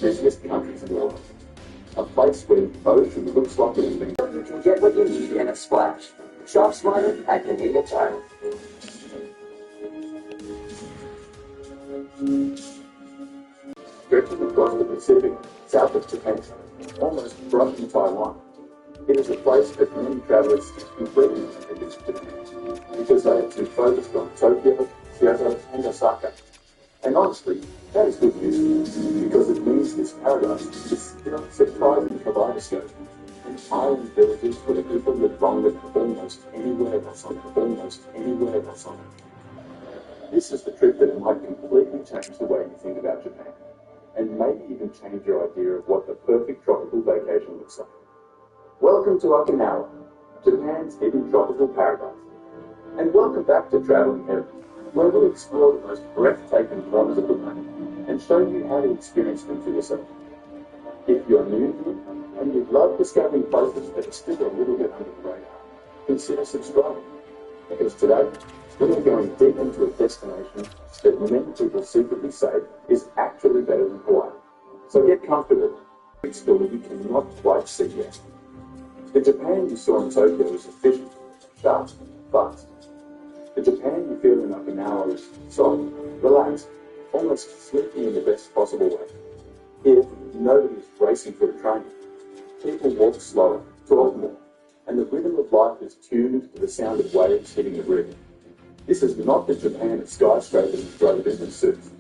busiest countries in the world. A place where the ocean looks like it has been. You can get what you need in a splash. Shop smarter at the Need a Tire. Stretching across the Pacific, south of Japan, almost brushing Taiwan, it is a place that many travellers completely visit Japan because they are too focused on Tokyo, Kyoto, and Osaka. And honestly, that is good news because it means this paradise is still surprising kaleidoscope. And island villages where the people live longer than almost anywhere else on Earth. This is the trip that might completely change the way you think about Japan, and maybe even change your idea of what the perfect tropical vacation looks like. Welcome to Okinawa, Japan's hidden tropical paradise. And welcome back to Traveling Heaven, where we'll explore the most breathtaking corners of the planet and show you how to experience them for yourself. If you're new here and you love discovering places that are still a little bit under the radar, consider subscribing, because today we are going deep into a destination that many people secretly say is actually better than Hawaii. So get comfortable. Explore you cannot quite see yet. The Japan you saw in Tokyo is efficient, sharp, fast. The Japan you feel in Okinawa is soft, relaxed, almost sleepy in the best possible way. Here, nobody is racing for a train. People walk slower, talk more, and the rhythm of life is tuned to the sound of waves hitting the reef. This is not the Japan of skyscrapers and grow business suits.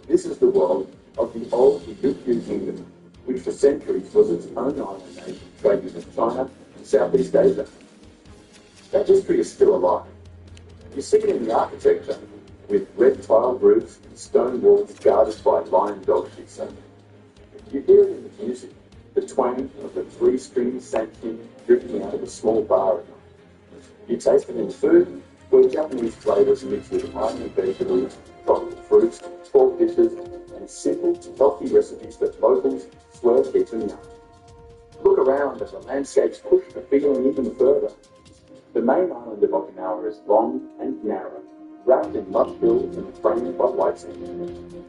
This is the world of the old Ryukyu Kingdom, which for centuries was its own island nation trading with China and Southeast Asia. That history is still alive. You see it in the architecture, with red tiled roofs and stone walls guarded by lion dog shih. You hear it in the music, the twang of the 3-string sanctuary drifting out of a small bar at night. You taste it in the food, where Japanese flavours mix with Italian vegetables, tropical fruits, pork dishes, and simple, healthy recipes that locals swear keep them young. Look around as the landscapes push the feeling even further. The main island of Okinawa is long and narrow, wrapped in lush hills and framed by white sand.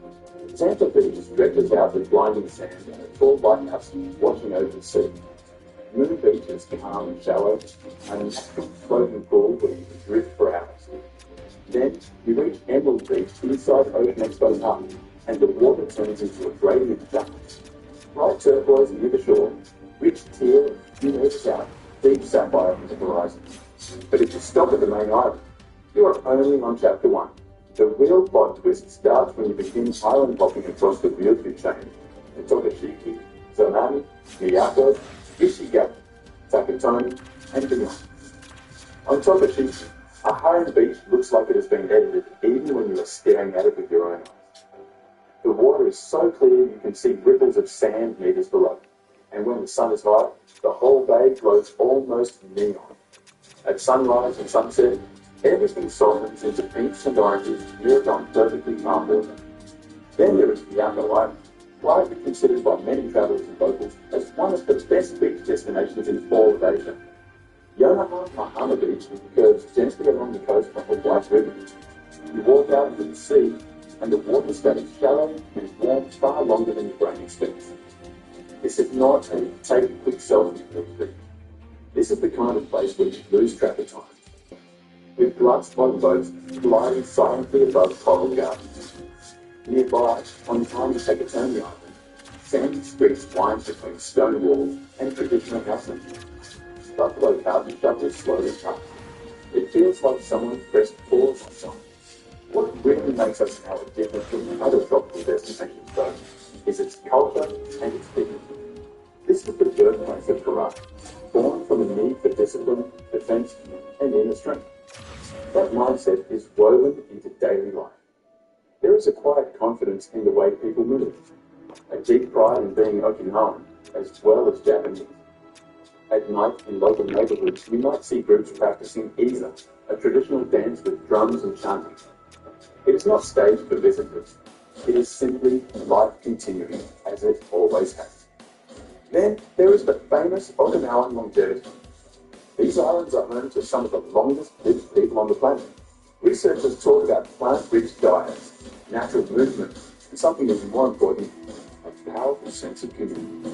Santa Beach stretches out with blinding sand and a tall lighthouse watching over the sea. Moon Beach is calm and shallow, and a floating pool where you can drift for hours. Then you reach Emerald Beach inside Ocean Expo's hub, and the water turns into a gradient jungle. Bright turquoise near the shore, rich teal a few meters out, deep sapphire on the horizon. But if you stop at the main island, you are only on chapter 1. The real plot twist starts when you begin island hopping across the Ryukyu chain, the Tokashiki, Zonami, Miyako, Ishigaki, Takatomi, and beyond. On Tokashiki, a Haran beach looks like it has been edited even when you are staring at it with your own eyes. The water is so clear you can see ripples of sand meters below, and when the sun is high, the whole bay glows almost neon. At sunrise and sunset, everything softens into pinks and oranges mirrored on perfectly calm water. Then there is Miyako Island, widely considered by many travellers and locals as one of the best beach destinations in all of Asia. Yonaha Mahama Beach curves gently along the coast of the White River. You walk out into the sea, and the water stays shallow and warm far longer than your brain expects. This is not a take a quick selfie beach. This is the kind of place where you lose track of time. With glass-blown boats gliding silently above coral gardens. Nearby, on time to take a turn the island, sandy streets wind between stone walls and traditional houses. Buffalo carts shuttles slowly past. It feels like someone pressed pause on something. What really makes Okinawa different from other tropical destinations, though, is its culture and its people. This is the birthplace of karate, born from a need for discipline, defense, and inner strength. That mindset is woven into daily life. There is a quiet confidence in the way people move, a deep pride in being Okinawan as well as Japanese. At night in local neighborhoods, you might see groups practicing Iza, a traditional dance with drums and chanting. It is not staged for visitors. It is simply life continuing as it always has. Then there is the famous Okinawan longevity. These islands are home to some of the longest-lived people on the planet. Researchers talk about plant-rich diets, natural movement, and something even more important, a powerful sense of community.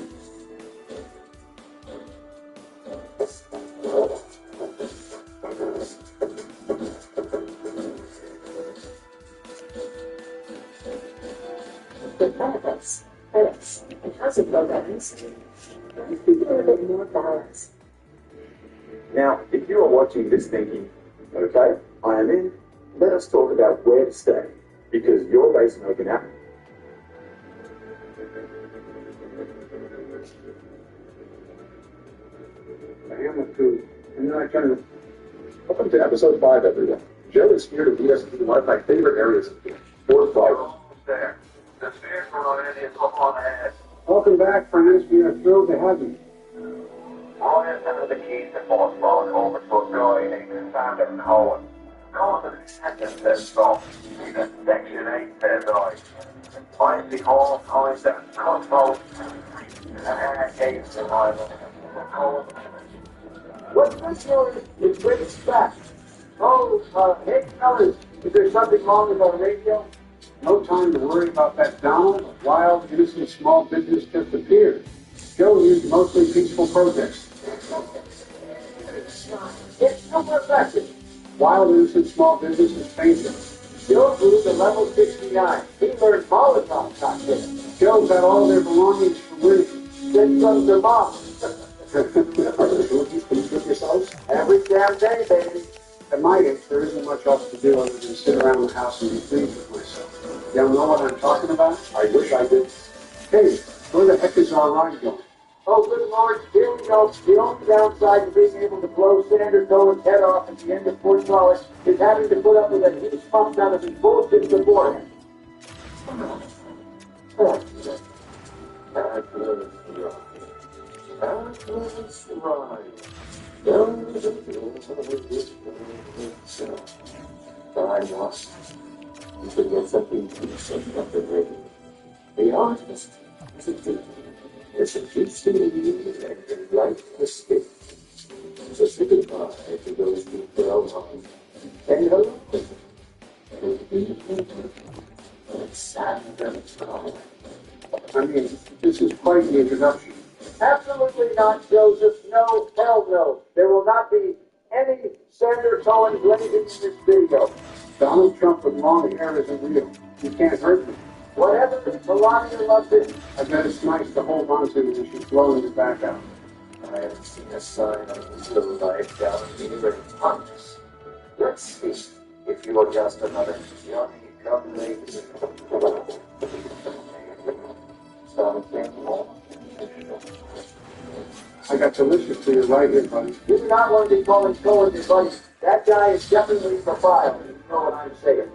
The benefits, critics, and housing programs make people a bit more balanced. Now, if you are watching this thinking, okay, I am in, let us talk about where to stay, because your base in Okinawa. I am a two, and then I turn to Welcome to episode 5, everyone. Joe is here to lead us through one of my favorite areas of here, Fort Florida. There. The Spears were on Indian football ahead. welcome back, friends. We are thrilled to have you. Warriors have the keys to Fort Florida over to a guy named Sander Cohen. Cohen is second their strong. Even Section 8 their right. Finally, all kinds of cutthroat and games in Ireland. Cohen. What's this one is British back? Oh, hey fellas, is there something wrong with our radio? No time to worry about that Donald. Wild, innocent small business just appeared. Joe used mostly peaceful protests. It's no effective. Wild, innocent small business is fainting. Joe grew to level 69. He learned Molotov cocktail. Joe got all their belongings from Winnie. Then from their mom. Are the Philippines pleased with yourselves? Every damn day, baby. At my age, there isn't much else to do other than sit around the house and be pleased with myself. You don't know what I'm talking about? I wish I did. Hey, where the heck is our ride going? Oh, good Lord, here we go. The only downside to being able to blow Sander Cohen's head off at the end of Fort Florida is having to put up with a huge pumped out of his bullshit beforehand. I'm lost. You forget something to say nothing ready. The artist is a thief. It's a gift to you and life mistake. So say goodbye to those who fell on. And hello, and be Sander Cohen. I mean, this is quite the introduction. Absolutely not, Joseph. No, hell no. There will not be any Sander Cohen blazing in this video. Donald Trump with long hair isn't real. You can't hurt me. Whatever Melania loves it. I bet it's nice to hold on to when she's blowing your back out. I haven't seen a sign of the life down in punches. Let's see if you are just another Johnny come late. Something more. I got delicious for you right here, buddy. You do not want to be calling Cohen advice. That guy is definitely for file. You know what I'm saying.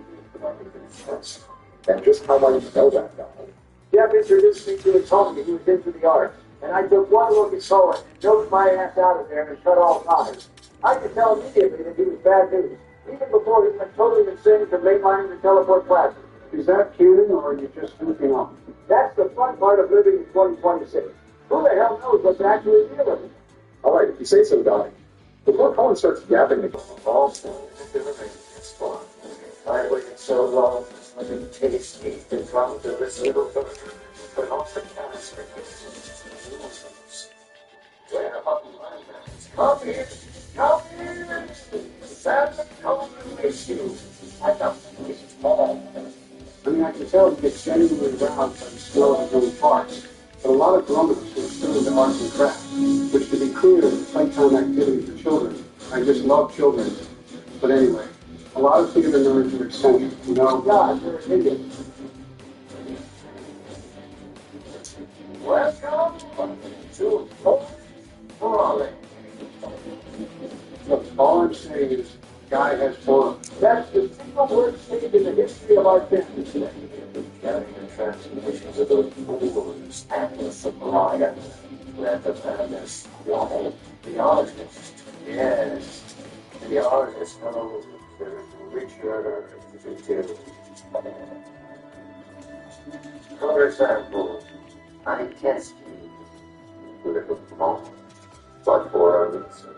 And just how much you know that, Donald? Jeff introduced me to his home and he was into the arts. And I took one look at Cohen and joked my ass out of there and cut all ties. I could tell immediately that he was bad news, even before he went totally insane from mainlining the teleport classes. Is that canon, or are you just goofing off? That's the fun part of living in 2026. Who the hell knows what's actually real? All right, if you say so, Donnie. Before Colin starts yapping again. I waited so long, I didn't taste me in front of this little bird, but off the cast for where are my friends? Come here, come here. Santa Cohen miss you. I got this all. I mean, I can tell he gets genuinely aroused by the skill of his own parts, but a lot of kilometers are still into arts and crafts, which, to be clear, is a playtime activity for children. I just love children. But anyway, a lot of theater nerds are eccentric, you know. God, you're an idiot. Welcome to Fort Florida. Look, all I'm saying is, guy has fun. That's the single worst thing in the history of our business today. Carrying the transformations of those moves and the supplier. Let the madness lie. The artist, yes. The artist knows there is richer utility. For example, I test you with a moment, but for a reason.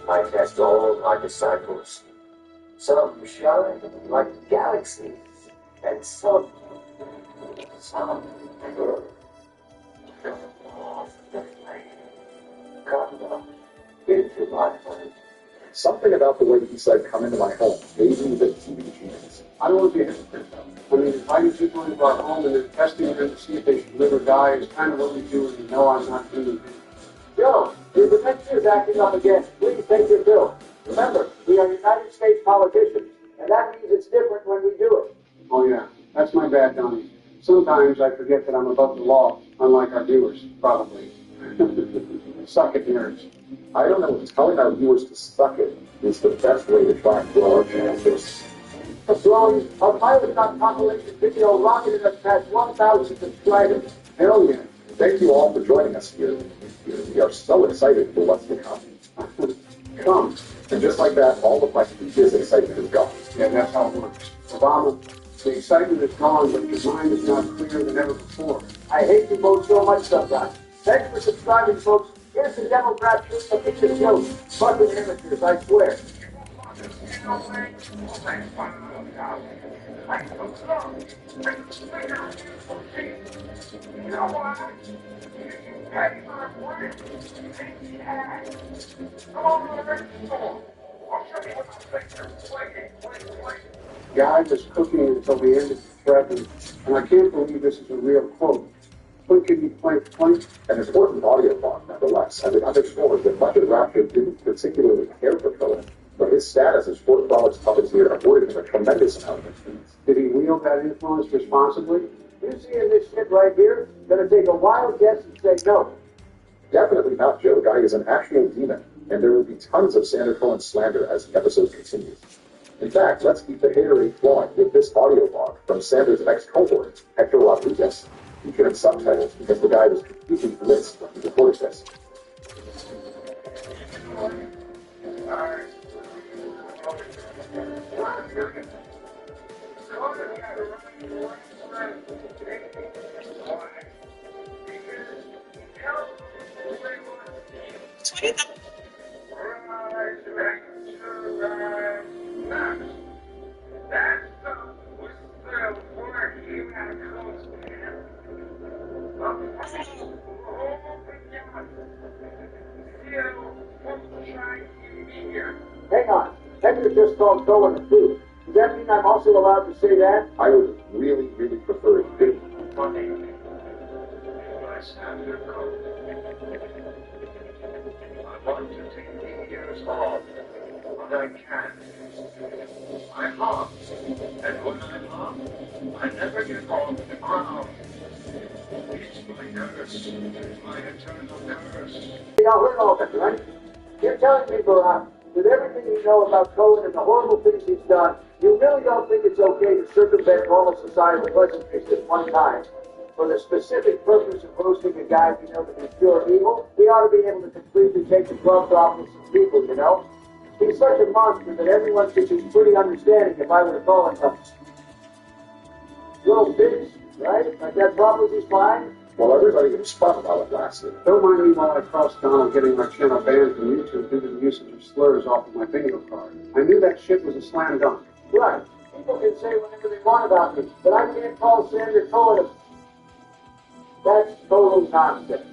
I test all my disciples. Some shine like galaxies, and some burn Something about the way he said, "Come into my home," gave me the TV genes. I don't want to be a hypocrite, though. I mean, inviting people into our home and then testing them to see if they should live or die is kind of what we do when we know I'm not doing it. Joe, your dementia is acting up again. Please take your pill. Remember, we are United States politicians, and that means it's different when we do it. Oh, yeah. That's my bad, Donnie. Sometimes I forget that I'm above the law, unlike our viewers, probably. Suck it, nerds. I don't know if telling our viewers to suck it is the best way to try and grow our chances. Blowing our pilot compilation video rocketed us past 1,000 subscribers. Hell yeah. Thank you all for joining us here. We are so excited for what's to come. Come. And just like that, all of my previous excitement is gone. Yeah, that's how it works. Obama, the excitement is gone, but your mind is not clearer than ever before. I hate you both so much sometimes. Thanks for subscribing, folks. Here's the Democrat shooting a piece of joke. Fucking amateurs, I swear. Guy was cooking until the end of the thread, and I can't believe this is a real quote. Plinkety plank plank. An important audio log, nonetheless, and it underscores that much of Rapture didn't particularly care for Cohen, but his status as Fort Frolics puppeteer afforded him a tremendous amount of influence. Did he wield that influence responsibly? You seeing this shit right here? Gonna take a wild guess and say no. Definitely not, Joe. Guy is an actual demon, and there will be tons of Sandra Cohen slander as the episode continues. In fact, let's keep the haterade flowing with this audio log from Sandra's ex-cohort, Hector Rodriguez, featuring subtitles because the guy was completely blitzed when he recorded this. Hang on. Hector just called Cohen a dude. Does that mean I'm also allowed to say that? I would really, really prefer it to. I want to take the years off, but I can't. I hop, and when I hop, I never get off the ground. It's my curse, my eternal curse. Y'all heard all that, right? You're telling me, Barack, with everything you know about Cohen and the horrible things he's done, you really don't think it's okay to circumvent normal societal pleasantries this one time? For the specific purpose of roasting a guy we know to be pure evil, we ought to be able to completely take the gloves off of some people, you know? He's such a monster that everyone should be pretty understanding if I were to call him a little bitch, right? Like that probably be fine. Well, everybody was fun while it lasted. Don't mind me while I cross Donald getting my channel banned from YouTube due to the usage of slurs off of my bingo card. I knew that shit was a slam dunk. Right. People can say whatever they want about me, but I can't call Sandra Cohen a... That's total nonsense.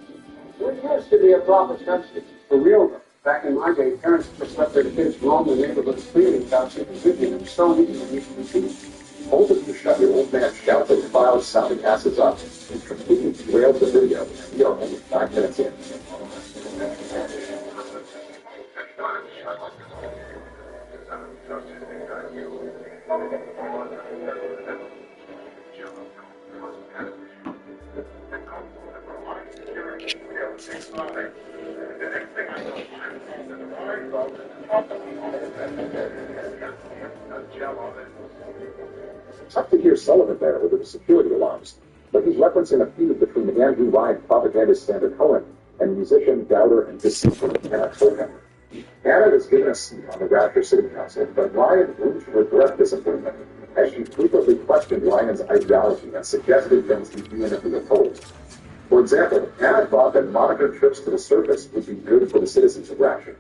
We used to be a proper country. For real though, back in my day, parents just let their kids roam the neighborhood freely without supervision. It was so easy to do. Both of you shut your old man shouts at files sounding acids up and completely derailed the video, and we are only 5 minutes in. Tough to hear Sullivan there with the security alarms, but he's referencing a feud between the Andrew Ryan propagandist Sandra Cohen and musician, doubter, and deceiver Anna Cohen. Anna was given a seat on the Rapture City Council, but Ryan grew to regret this appointment as she frequently questioned Ryan's ideology and suggested things he vehemently opposed. For example, Anna thought that monitor trips to the surface would be good for the citizens of Rapture.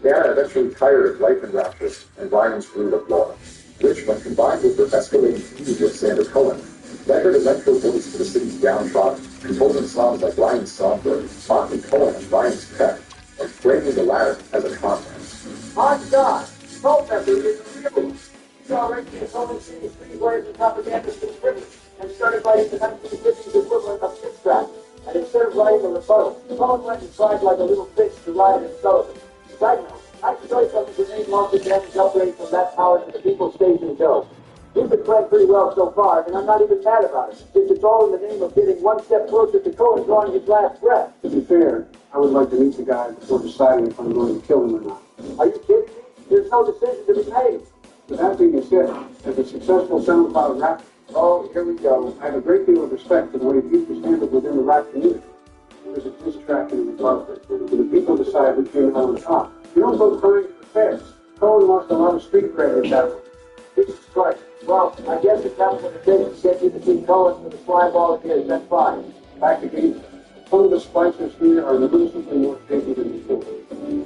Anna eventually tired of life in Rapture and Ryan's rule of law, which, when combined with her escalating feud with Sandra Cohen, led her to lend her voice to the city's downtrodden, composing songs like Ryan's Songbird, mocking Cohen as Ryan's pet, and framing the latter as a content. My God, Culpepper is a real one. He's already been only seen his screenplays and propagandist in Britain and started writing the 1950s equivalent of Six Track. And instead of writing a rebuttal, Cohen went and tried like a little bitch to Ryan and Sullivan. Side note, I can tell you something to name Mark Adams upgrade from that power to the People's Station Show. He's been playing pretty well so far, and I'm not even mad about it, since it's all in the name of getting one step closer to Cohen drawing his last breath. To be fair, I would like to meet the guy before deciding if I'm going to kill him or not. Are you kidding me? There's no decision to be made. With that being said, as a successful SoundCloud rapper, Oh, here we go. I have a great deal of respect for the way Pete was handled within the rap community. There's a diss track in the above it, and the people decide who came out on top. You don't go crying to the feds. Cohen lost a lot of street cred with that one. Jesus Christ. Well, I guess if that's what it takes to get you to see Cohen with a fly ball of his, that's fine. Back again, some of the splicers here are noticeably more shaky than before.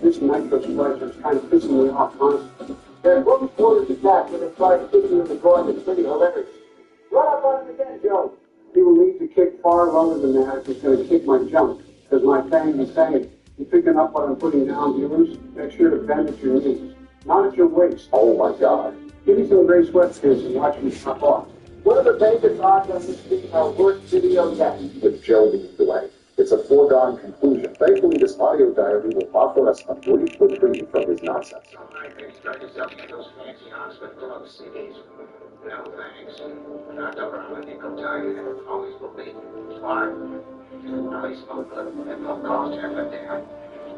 This nitro splicer is kind of pissing me off, honestly. There's one quarters attack when they try to kick you in the groin that's pretty hilarious. Run up on him again, Joe. He will need to kick far lower than that if he's going to kick my jump, because my thing is saying, you picking up what I'm putting down, viewers? Make sure to bend at your knees, not at your waist. Oh my God. Give me some gray sweatpants and watch me pop off. What are the Vegas odds on this being our worst video yet? With Joe being delayed. It's a foregone conclusion. Thankfully, this audio diary will offer us a brief reprieve from his nonsense. Start yourself in those fancy hospital of cities. No thanks. Not around a nickel time. Always will be. Smart. I smoke and no cost half a damn.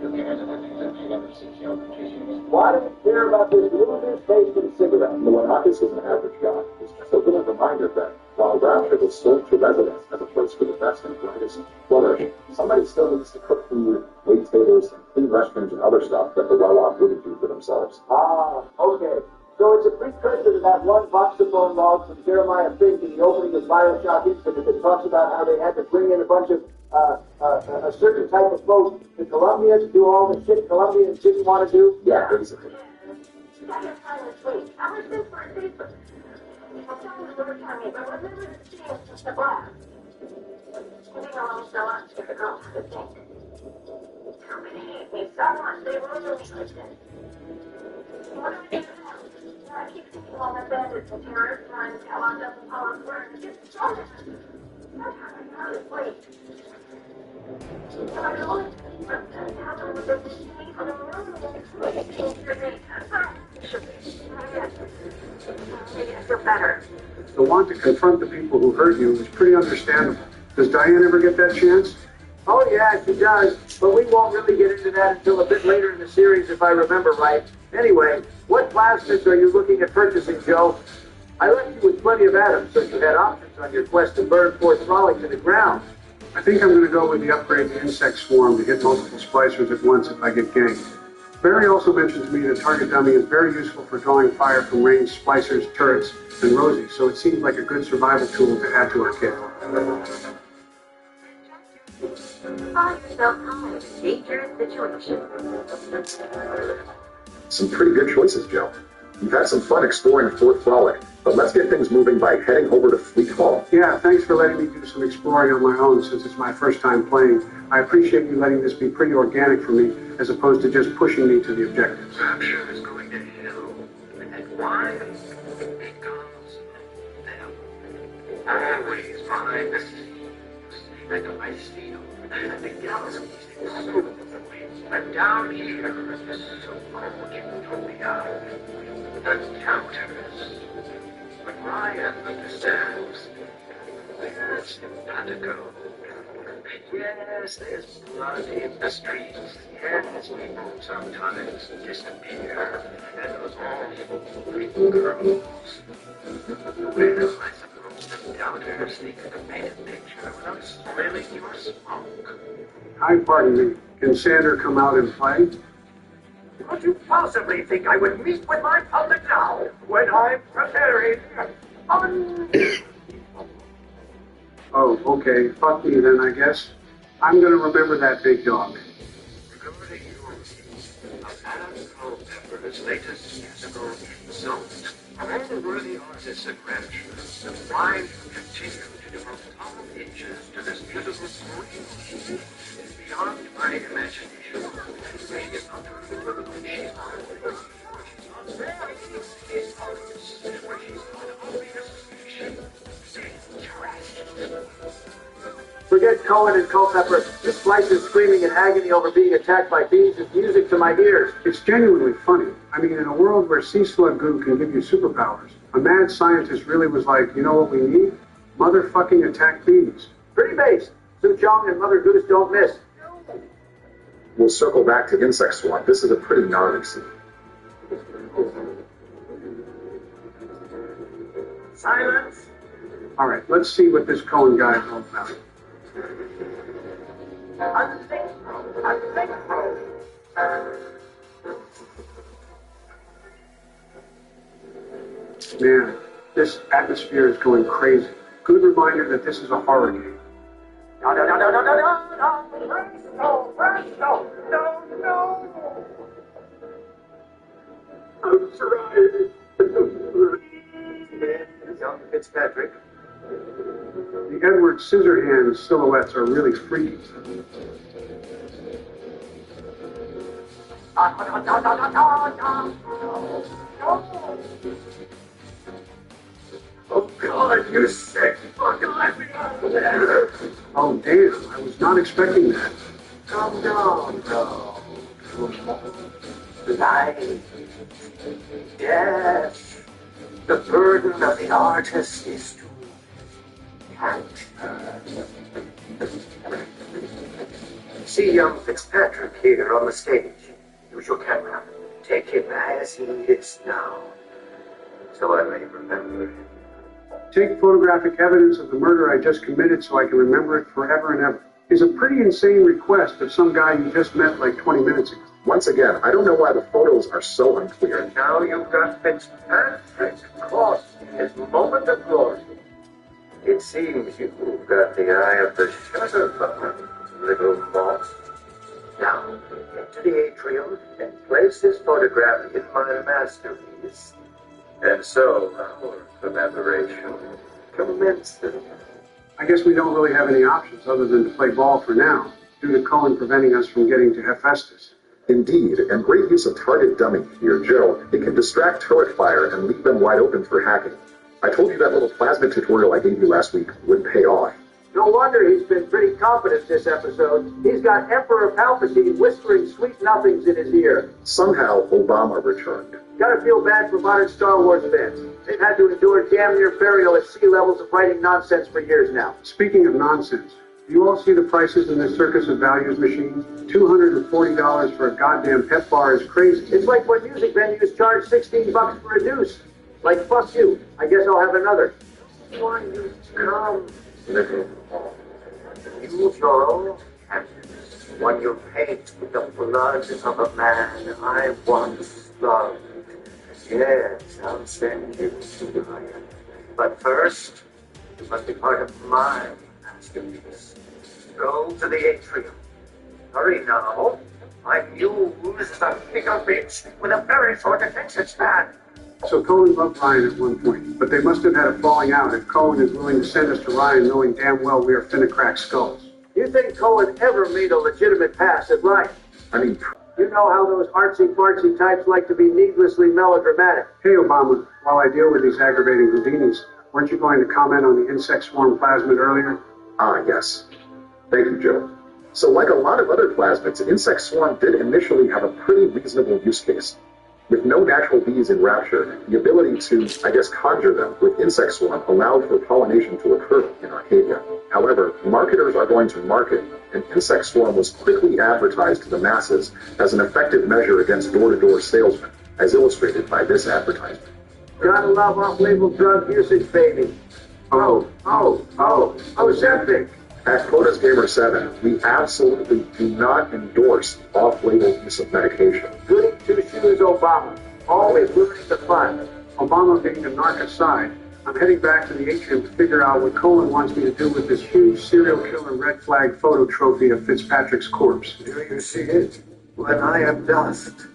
You care to the things that made ever since your petitions. Why do we care about this loser's taste in cigarettes? Milonakis is an average guy. It's just a little reminder that while Rapture was sold to residents as a place for the best and brightest flourish, somebody still needs to cook food, wait tables, and clean restrooms and other stuff that the well-off wouldn't do for themselves. Ah, okay. So it's a precursor to that one voxophone log from Jeremiah Fink in the opening of Bioshock Infinite that talks about how they had to bring in a bunch of a certain type of folks to Columbia to do all the shit Columbians didn't want to do? Yeah, basically. I keep thinking all the bandits and terrorists trying to tell on us and all our work and get started. That's how I know it's late. So I know it. How come the business came from the room? Maybe I feel better. The want to confront the people who hurt you is pretty understandable. Does Diane ever get that chance? Oh yeah, she does. But we won't really get into that until a bit later in the series, if I remember right. Anyway, what plasmids are you looking at purchasing, Joe? I left you with plenty of atoms, so you had options on your quest to burn Fort Frolic to the ground. I think I'm going to go with the upgrade to insect swarm to hit multiple splicers at once if I get ganked. Barry also mentioned to me that target dummy is very useful for drawing fire from ranged splicers, turrets, and Rosie, so it seems like a good survival tool to add to our kit. Find yourself in a dangerous situation. Some pretty good choices, Joe. You've had some fun exploring Fort Frolic, but let's get things moving by heading over to Fleet Hall. Yeah, thanks for letting me do some exploring on my own since it's my first time playing. I appreciate you letting this be pretty organic for me as opposed to just pushing me to the objectives. Rapture is going to hell. And why? Because them. Always behind the scenes. And the ice field. And the galaxies. And down here is the so-called utopia. The counters. But Ryan understands. There's simpatico. Yes, there's blood in the streets. Yes, people sometimes disappear. And those awful little girls. Well, I suppose the doubters think I can paint a picture without spoiling your smoke. Hi, pardon me. Can Sander come out and play? Could you possibly think I would meet with my public now when I'm preparing? Oh, okay. Fuck me then, I guess. I'm going to remember that big dog. Remember you of Adam Culpepper's latest musical insult. All the worthy artists and ranchers have why you continue to devote homages to this beautiful queen is beyond my imagination. Maybe it's not true, she's not. Cohen and Culpepper. This Slicer's screaming in agony over being attacked by bees is music to my ears. It's genuinely funny. I mean, in a world where sea slug goo can give you superpowers, a mad scientist really was like, you know what we need? Motherfucking attack bees. Pretty based. Su Chong and Mother Goose don't miss. We'll circle back to insect swarm. This is a pretty gnarly scene. Silence. All right, let's see what this Cohen guy is all about. Man, this atmosphere is going crazy. Good reminder that this is a horror game. No, no, no, no, no, no, no, no, no, no. I'm trying. Young Fitzpatrick. The Edward Scissorhands silhouettes are really freaky. Oh, God, you sick fucking let me out of there. Oh, damn, I was not expecting that. Come down, no. Life, death, the burden of the artist is to act. See young Fitzpatrick here on the stage. Use your camera. Take him as he is now, so I may remember him. Take photographic evidence of the murder I just committed so I can remember it forever and ever is a pretty insane request of some guy you just met like 20 minutes ago. Once again, I don't know why the photos are so unclear. Now you've got Fitzpatrick caught in his moment of glory. It seems you've got the eye of the shutterbug, little moth. Now, get to the atrium and place his photograph in my masterpiece. And so, our collaboration commences. I guess we don't really have any options other than to play ball for now, due to Cohen preventing us from getting to Hephaestus. Indeed, and great use of target dummy here, Joe. It can distract turret fire and leave them wide open for hacking. I told you that little plasmid tutorial I gave you last week would pay off. No wonder he's been pretty confident this episode. He's got Emperor Palpatine whispering sweet nothings in his ear. Somehow, Obama returned. Gotta feel bad for modern Star Wars fans. They've had to endure damn near burial at sea levels of writing nonsense for years now. Speaking of nonsense, do you all see the prices in this circus of values machine? $240 for a goddamn pep bar is crazy. It's like when music venues charge $16 for a deuce. Like, fuck you. I guess I'll have another. Why you come, little boy? Use your own canvas when you paint with the blood of a man I once loved. Yes, I'll send you to Ryan. But first, you must be part of my masterpiece. Go to the atrium. Hurry now. My muse is a bigger bitch with a very short attention span. So Cohen loved Ryan at one point, but they must have had a falling out if Cohen is willing to send us to Ryan knowing damn well we are finna crack skulls. You think Cohen ever made a legitimate pass at Ryan? I mean, You know how those artsy-fartsy types like to be needlessly melodramatic. Hey, Obama, while I deal with these aggravating Houdinis, weren't you going to comment on the insect swarm plasmid earlier? ah, yes. Thank you, Joe. So like a lot of other plasmids, insect swarm did initially have a pretty reasonable use case. With no natural bees in Rapture, the ability to, I guess, conjure them with insect swarm allowed for pollination to occur in Arcadia. However, marketers are going to market, and insect swarm was quickly advertised to the masses as an effective measure against door-to-door salesmen, as illustrated by this advertisement. Gotta love off-label drug usage, baby. Ozempic. At Quotas Gamer 7, we absolutely do not endorse off-label use of medication. Goody two-shoes Obama. Always ruining the fun. Obama being a narc aside, I'm heading back to the atrium to figure out what Cohen wants me to do with this huge serial killer red flag photo trophy of Fitzpatrick's corpse. Do you see it? When I am dust,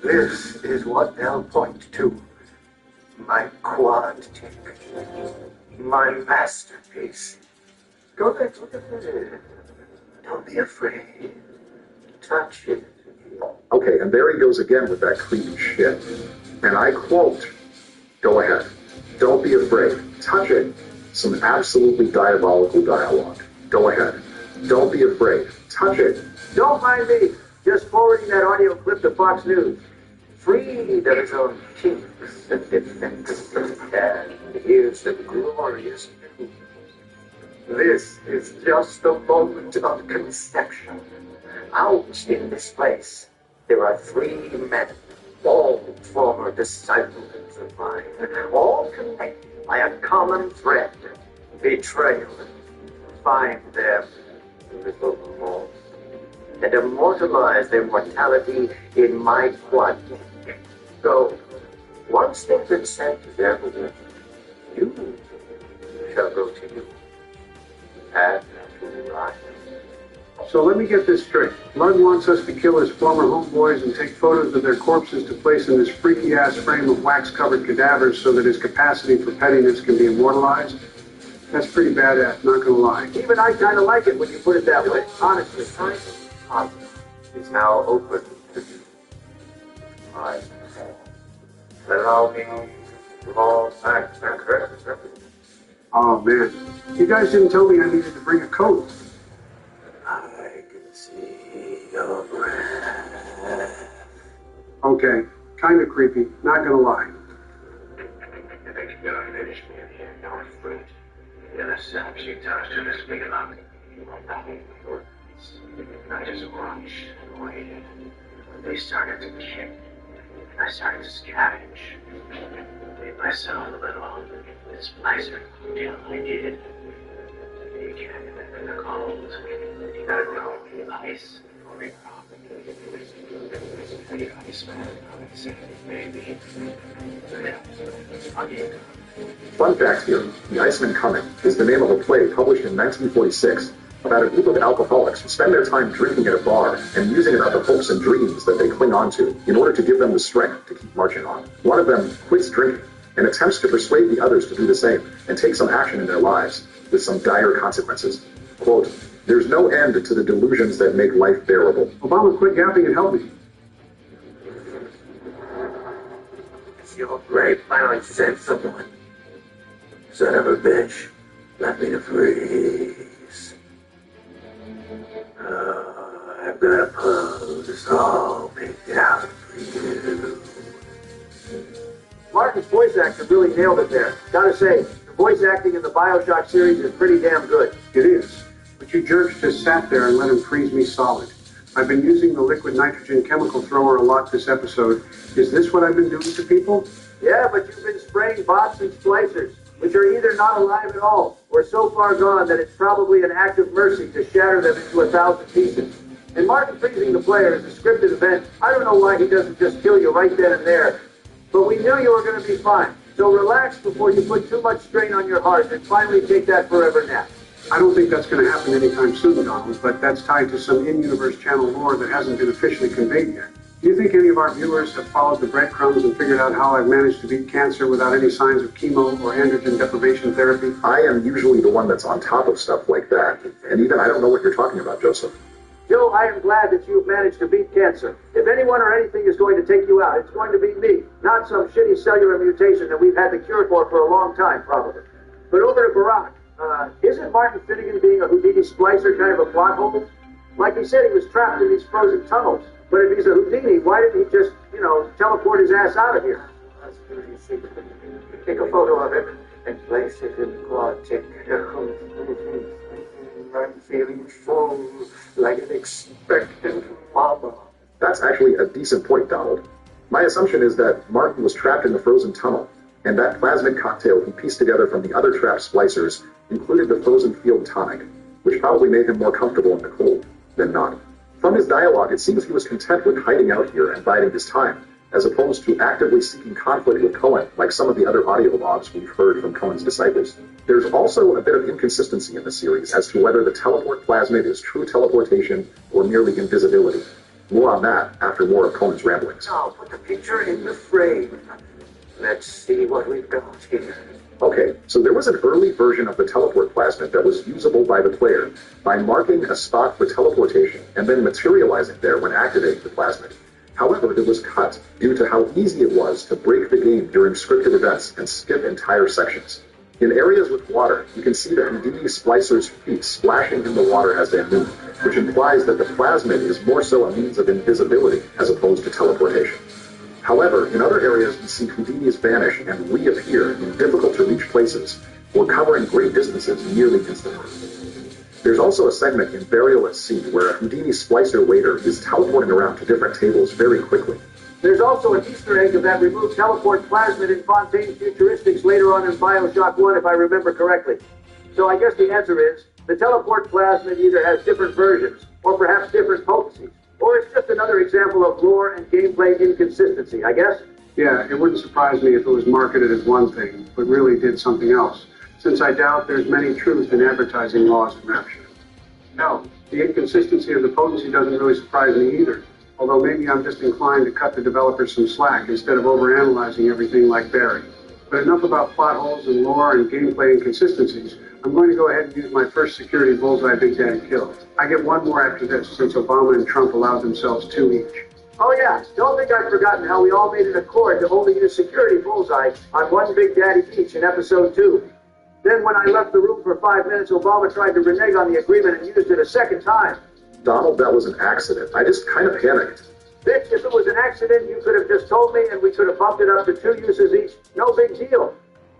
this is what they'll point to. My quad tick. My masterpiece. Go there, look at it. Don't be afraid. Touch it. Okay, and there he goes again with that creepy shit. And I quote, go ahead. Don't be afraid. Touch it. Some absolutely diabolical dialogue. Go ahead. Don't be afraid. Touch it. Don't mind me. Just forwarding that audio clip to Fox News. Freed of his own kinks and defects. And here's the glorious news. This is just a moment of conception. Out in this place, there are 3 men, all former disciples of mine, all connected by a common thread, betrayal. Find them, little more, and immortalize their mortality in my quad. So, once they've been sent to their home, you shall go to you. And to rise. So let me get this straight. Lund wants us to kill his former homeboys and take photos of their corpses to place in this freaky-ass frame of wax-covered cadavers so that his capacity for pettiness can be immortalized? That's pretty badass, not gonna lie. Even I kind of like it when you put it that way, honestly. Is now open to you. Allow me to fall back to credit. Oh, man. You guys didn't tell me I needed to bring a coat. I can see your breath. Okay, kind of creepy, not gonna lie. You think you're gonna finish me in here? You're afraid. You're gonna set up few times to this big enough. I just watched and waited. They started to kick. I started to scavenge. Made myself a little displacer until I did. You can't live in the cold. You gotta know the ice or your the Iceman, maybe. Fun fact here, The Iceman Coming is the name of a play published in 1946 about a group of alcoholics who spend their time drinking at a bar and musing about the hopes and dreams that they cling on to in order to give them the strength to keep marching on. One of them quits drinking and attempts to persuade the others to do the same and take some action in their lives with some dire consequences. Quote, "There's no end to the delusions that make life bearable." Obama, quit yapping and help me. Your grave finally sent someone. Son of a bitch, let me to freeze. I've got a pose all picked out for you. Martin's voice actor really nailed it there. Gotta say, the voice acting in the BioShock series is pretty damn good. It is, but you jerks just sat there and let him freeze me solid. I've been using the liquid nitrogen chemical thrower a lot this episode. Is this what I've been doing to people? Yeah, but you've been spraying bots and splicers, which are either not alive at all, or so far gone that it's probably an act of mercy to shatter them into 1,000 pieces. And Martin freezing the player is a scripted event. I don't know why he doesn't just kill you right then and there. But we knew you were going to be fine. So relax before you put too much strain on your heart and finally take that forever nap. I don't think that's going to happen anytime soon, Donald, but that's tied to some in-universe channel lore that hasn't been officially conveyed yet. Do you think any of our viewers have followed the breadcrumbs and figured out how I've managed to beat cancer without any signs of chemo or androgen deprivation therapy? I am usually the one that's on top of stuff like that, and even I don't know what you're talking about, Joseph. Joe, I am glad that you've managed to beat cancer. If anyone or anything is going to take you out, it's going to be me, not some shitty cellular mutation that we've had the cure for a long time, probably. But over to Barack. Isn't Martin Finnegan being a Houdini splicer kind of a plot hole? Like he said, he was trapped in these frozen tunnels. But if he's a Houdini, why didn't he just, teleport his ass out of here? That's pretty easy. Take a photo of it and place it in the quad. I'm feeling full, like an expectant mama. That's actually a decent point, Donald. My assumption is that Martin was trapped in the frozen tunnel, and that plasmid cocktail he pieced together from the other trapped splicers included the frozen field tonic, which probably made him more comfortable in the cold than not. From his dialogue, it seems he was content with hiding out here and biding his time, as opposed to actively seeking conflict with Cohen, like some of the other audio logs we've heard from Cohen's disciples. There's also a bit of inconsistency in the series as to whether the teleport plasmid is true teleportation or merely invisibility. More on that after more of Cohen's ramblings. Now put the picture in the frame. Let's see what we've got here. Okay, so there was an early version of the teleport plasmid that was usable by the player by marking a spot for teleportation and then materializing there when activating the plasmid. However, it was cut due to how easy it was to break the game during scripted events and skip entire sections. In areas with water, you can see the Houdini splicer's feet splashing in the water as they move, which implies that the plasmid is more so a means of invisibility as opposed to teleportation. However, in other areas, we see Houdinis vanish and reappear in difficult-to-reach places or covering great distances nearly instantly. There's also a segment in Burial at Sea where a Houdini splicer waiter is teleporting around to different tables very quickly. There's also an Easter egg of that removed teleport plasmid in Fontaine's Futuristics later on in Bioshock 1, if I remember correctly. So I guess the answer is, the teleport plasmid either has different versions, or perhaps different potencies, or it's just another example of lore and gameplay inconsistency, I guess? Yeah, it wouldn't surprise me if it was marketed as one thing, but really did something else, since I doubt there's many truths in advertising laws in Rapture. No, the inconsistency of the potency doesn't really surprise me either, although maybe I'm just inclined to cut the developers some slack instead of overanalyzing everything like Barry. But enough about plot holes and lore and gameplay inconsistencies. I'm going to go ahead and use my first security bullseye Big Daddy killed. I get one more after this, since Obama and Trump allowed themselves 2 each. Oh yeah, don't think I've forgotten how we all made an accord to only use security bullseye on one Big Daddy each in episode 2. Then when I left the room for 5 minutes, Obama tried to renege on the agreement and used it a second time. Donald, that was an accident. I just kind of panicked. Bitch, if it was an accident, you could have just told me and we could have bumped it up to 2 uses each. No big deal.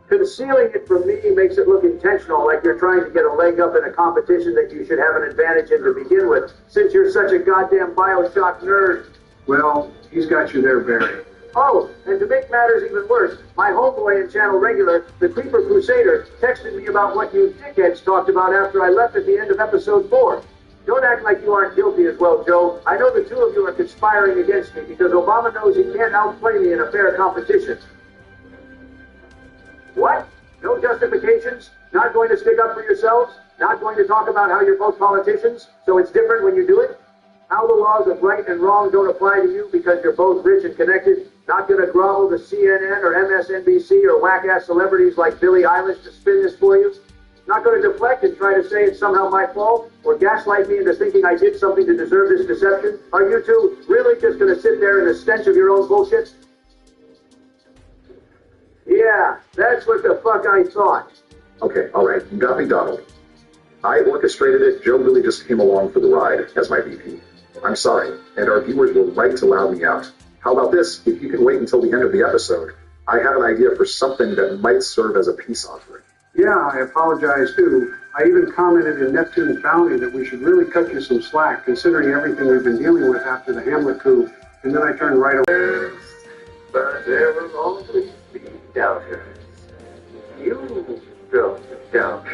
Concealing it from me makes it look intentional, like you're trying to get a leg up in a competition that you should have an advantage in to begin with, since you're such a goddamn Bioshock nerd. Well, he's got you there, Barry. Oh, and to make matters even worse, my homeboy and channel regular, the Creeper Crusader, texted me about what you dickheads talked about after I left at the end of episode 4. Don't act like you aren't guilty as well, Joe. I know the two of you are conspiring against me because Obama knows he can't outplay me in a fair competition. What? No justifications? Not going to stick up for yourselves? Not going to talk about how you're both politicians, so it's different when you do it? How the laws of right and wrong don't apply to you because you're both rich and connected? Not going to grovel to CNN or MSNBC or whack-ass celebrities like Billie Eilish to spin this for you? Not going to deflect and try to say it's somehow my fault or gaslight me into thinking I did something to deserve this deception? Are you two really just going to sit there in the stench of your own bullshit? Yeah, that's what the fuck I thought. Okay, all right, you got me, Donald. I orchestrated it. Joe really just came along for the ride as my VP. I'm sorry, and our viewers were right to loud me out. How about this? If you can wait until the end of the episode, I have an idea for something that might serve as a peace offering. Yeah, I apologize too. I even commented in Neptune's bounty that we should really cut you some slack, considering everything we've been dealing with after the Hamlet coup, and then I turned right away. But there will always be doubters. You don't doubt.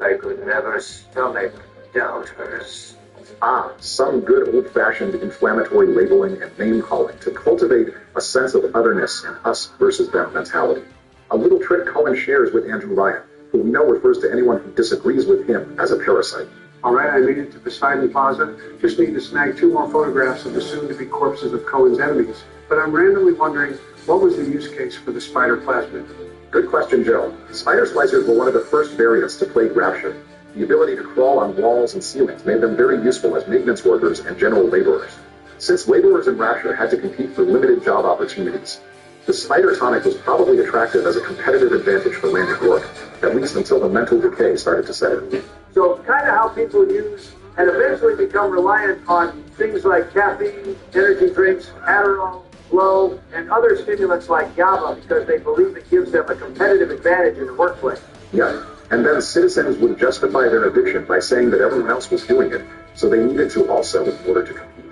I could never stomach doubters. Ah, some good old-fashioned inflammatory labeling and name-calling to cultivate a sense of otherness and us versus them mentality. A little trick Cullen shares with Andrew Ryan, who we know refers to anyone who disagrees with him as a parasite. All right, I made it to Poseidon Plaza. Just need to snag 2 more photographs of the soon-to-be corpses of Cohen's enemies. But I'm randomly wondering, what was the use case for the spider plasmid? Good question, Joe. Spider slicers were one of the first variants to plague Rapture. The ability to crawl on walls and ceilings made them very useful as maintenance workers and general laborers. Since laborers in Rapture had to compete for limited job opportunities, the spider tonic was probably attractive as a competitive advantage for landed work, at least until the mental decay started to set in. So kind of how people use and eventually become reliant on things like caffeine, energy drinks, Adderall, Flow, and other stimulants like GABA because they believe it gives them a competitive advantage in the workplace. Yeah, and then citizens would justify their addiction by saying that everyone else was doing it, so they needed to also in order to compete.